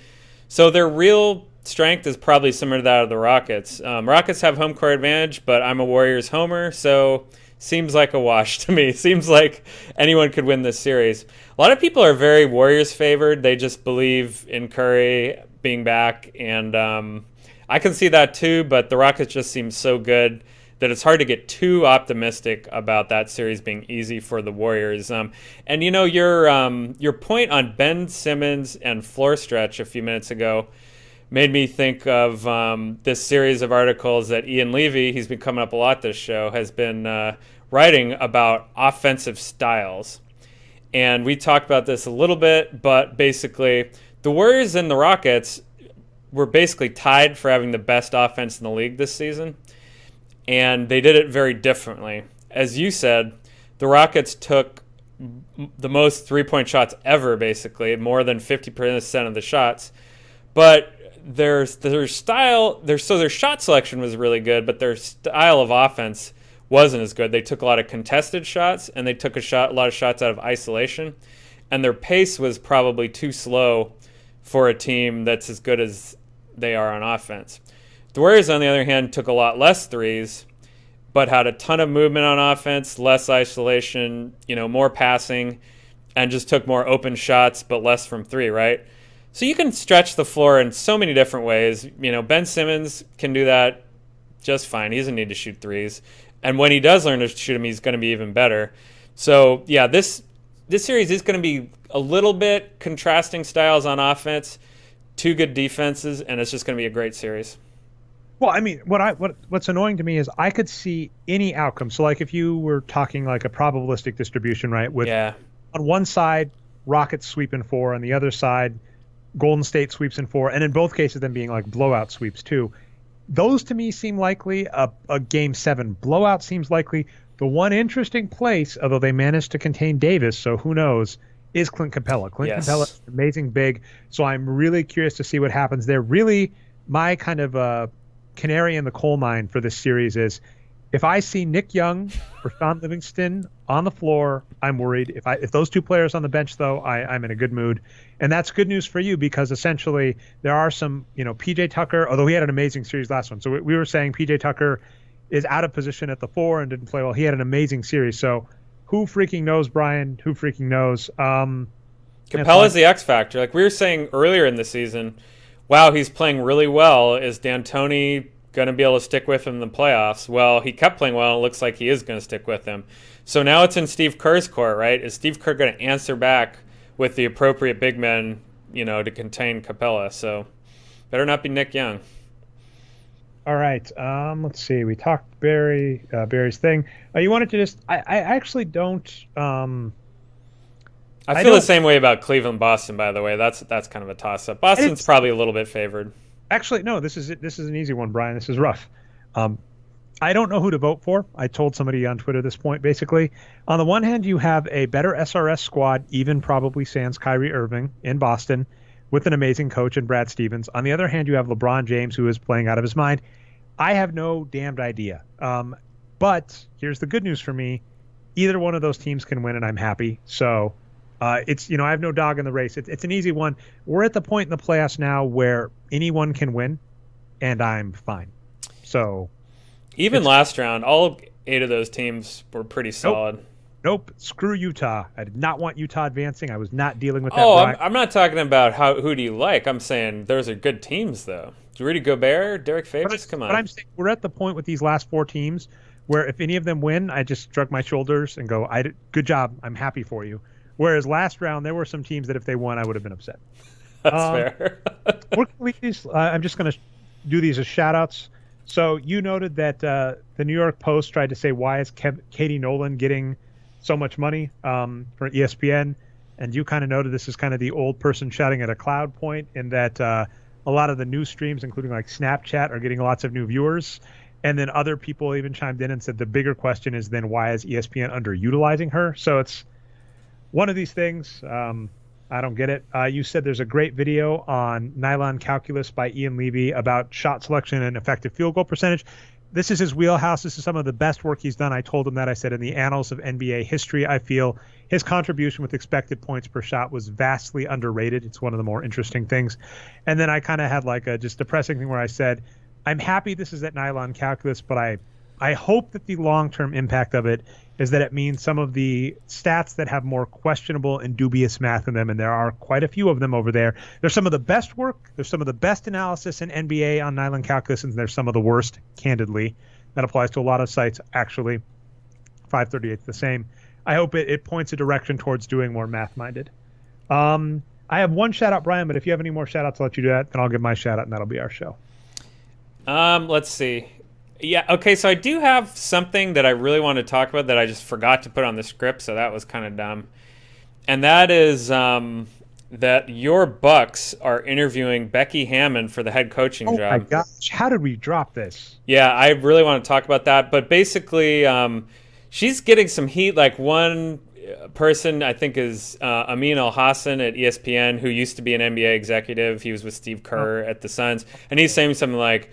So their real strength is probably similar to that of the Rockets. Rockets have home court advantage, but I'm a Warriors homer, so seems like a wash to me. Seems like anyone could win this series. A lot of people are very Warriors favored. They just believe in Curry being back, and I can see that too, but the Rockets just seem so good that it's hard to get too optimistic about that series being easy for the Warriors. And you know, your point on Ben Simmons and floor stretch a few minutes ago made me think of this series of articles that Ian Levy, he's been coming up a lot this show, has been writing about offensive styles. And we talked about this a little bit, but basically the Warriors and the Rockets were basically tied for having the best offense in the league this season. And they did it very differently. As you said, the Rockets took the most three-point shots ever, basically, more than 50% of the shots. But their style, their shot selection was really good, but their style of offense wasn't as good. They took a lot of contested shots, and they took a lot of shots out of isolation. And their pace was probably too slow for a team that's as good as they are on offense. The Warriors, on the other hand, took a lot less threes, but had a ton of movement on offense, less isolation, more passing, and just took more open shots, but less from three, right? So you can stretch the floor in so many different ways. Ben Simmons can do that just fine. He doesn't need to shoot threes. And when he does learn to shoot them, he's going to be even better. So, yeah, this series is going to be a little bit contrasting styles on offense, two good defenses, and it's just going to be a great series. Well, I mean, what's annoying to me is I could see any outcome. So, like, if you were talking like a probabilistic distribution, right, with on one side, Rockets sweep in 4, on the other side, Golden State sweeps in 4, and in both cases them being like blowout sweeps too. Those to me seem likely. A Game 7 blowout seems likely. The one interesting place, although they managed to contain Davis, so who knows, is Clint Capella. Capella is amazing big, so I'm really curious to see what happens there. Really, my kind of canary in the coal mine for this series is if I see Nick Young or Sean Livingston on the floor, I'm worried. If those two players on the bench, though, I'm in a good mood. And that's good news for you because essentially there are some, PJ Tucker, although he had an amazing series last one. So we were saying PJ Tucker is out of position at the 4 and didn't play well. He had an amazing series. So who freaking knows, Brian? Who freaking knows? Capella's the X factor. Like we were saying earlier in the season, wow, he's playing really well. Is D'Antoni going to be able to stick with him in the playoffs? Well, he kept playing well, and it looks like he is going to stick with him. So now it's in Steve Kerr's court, right? Is Steve Kerr going to answer back with the appropriate big men, to contain Capella? So better not be Nick Young. All right. Let's see. We talked Barry's thing. You wanted to just? I actually don't. I feel the same way about Cleveland, Boston. By the way, that's kind of a toss-up. Boston's probably a little bit favored. Actually, no. This is an easy one, Brian. This is rough. I don't know who to vote for. I told somebody on Twitter this point, basically. On the one hand, you have a better SRS squad, even probably sans Kyrie Irving in Boston, with an amazing coach in Brad Stevens. On the other hand, you have LeBron James, who is playing out of his mind. I have no damned idea. But here's the good news for me. Either one of those teams can win, and I'm happy. So it's, I have no dog in the race. It's an easy one. We're at the point in the playoffs now where anyone can win, and I'm fine. So even last round, all 8 of those teams were pretty solid. Nope. Screw Utah. I did not want Utah advancing. I was not dealing with that. Oh, I'm not talking about who do you like. I'm saying those are good teams, though. Rudy Gobert, Derek Favors, come on. But I'm saying we're at the point with these last 4 teams where if any of them win, I just shrug my shoulders and go, good job. I'm happy for you. Whereas last round, there were some teams that if they won, I would have been upset. That's fair. I'm just going to do these as shout-outs. So you noted that the New York Post tried to say, why is Katie Nolan getting so much money for ESPN? And you kind of noted this is kind of the old person shouting at a cloud point, in that a lot of the news streams, including like Snapchat, are getting lots of new viewers. And then other people even chimed in and said the bigger question is then why is ESPN underutilizing her? So it's one of these things. I don't get it. You said there's a great video on Nylon Calculus by Ian Levy about shot selection and effective field goal percentage. This is his wheelhouse. This is some of the best work he's done. I told him that. I said in the annals of NBA history, I feel his contribution with expected points per shot was vastly underrated. It's one of the more interesting things. And then I kind of had like a just depressing thing where I said, I'm happy this is at Nylon Calculus, but I hope that the long-term impact of it is that it means some of the stats that have more questionable and dubious math in them, and there are quite a few of them over there. There's some of the best work. There's some of the best analysis in NBA on Nylon Calculus, and there's some of the worst, candidly. That applies to a lot of sites, actually. 538 is the same. I hope it points a direction towards doing more math-minded. I have one shout-out, Brian, but if you have any more shout-outs, I'll let you do that, then I'll give my shout-out, and that'll be our show. Let's see. Yeah, okay, so I do have something that I really want to talk about that I just forgot to put on the script, so that was kind of dumb. And that is that your Bucks are interviewing Becky Hammon for the head coaching job. Oh my gosh, how did we drop this? Yeah, I really want to talk about that, but basically she's getting some heat. Like one person I think is Amin Al-Hassan at ESPN, who used to be an NBA executive. He was with Steve Kerr at the Suns, and he's saying something like,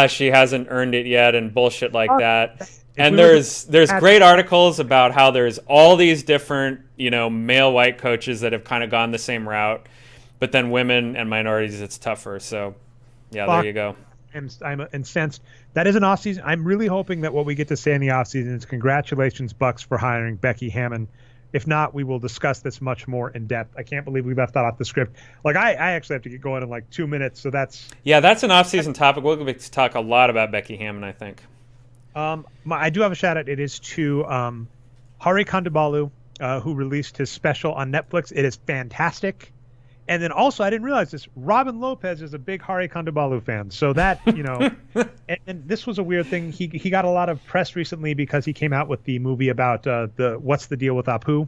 she hasn't earned it yet, and bullshit like that. And there's great articles about how there's all these different, male white coaches that have kind of gone the same route, but then women and minorities, it's tougher. So, yeah, there you go. I'm incensed. That is an offseason. I'm really hoping that what we get to say in the offseason is congratulations, Bucks, for hiring Becky Hammon. If not, we will discuss this much more in depth. I can't believe we left that off the script. Like, I actually have to get going in like 2 minutes, so that's... Yeah, that's an off-season topic. We'll talk a lot about Becky Hammon, I think. I do have a shout-out. It is to Hari Kondabolu, who released his special on Netflix. It is fantastic. And then also, I didn't realize this, Robin Lopez is a big Hari Kondabolu fan. So that, and this was a weird thing. He got a lot of press recently because he came out with the movie about the What's the Deal with Apu.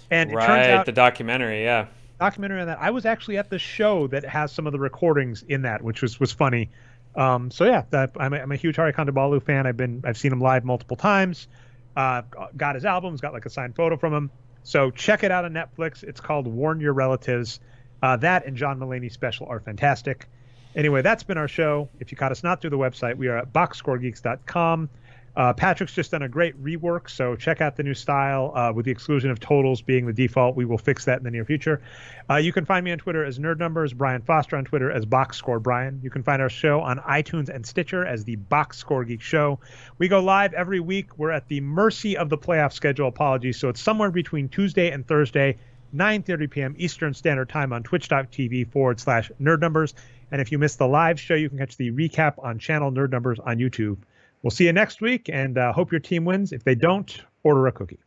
And it turns out, the documentary, yeah. Documentary on that. I was actually at the show that has some of the recordings in that, which was funny. I'm a huge Hari Kondabolu fan. I've seen him live multiple times. Got his albums, got like a signed photo from him. So check it out on Netflix. It's called Warn Your Relatives. That and John Mulaney's special are fantastic. Anyway, that's been our show. If you caught us not through the website, we are at boxscoregeeks.com. Patrick's just done a great rework, so check out the new style with the exclusion of totals being the default. We will fix that in the near future. You can find me on Twitter as Nerd Numbers, Brian Foster on Twitter as Boxscore Brian. You can find our show on iTunes and Stitcher as the Boxscore Geek Show. We go live every week. We're at the mercy of the playoff schedule. Apologies. So it's somewhere between Tuesday and Thursday, 9:30 p.m. Eastern Standard Time on twitch.tv/Nerd Numbers. And if you missed the live show, you can catch the recap on channel Nerd Numbers on YouTube. We'll see you next week, and hope your team wins. If they don't, order a cookie.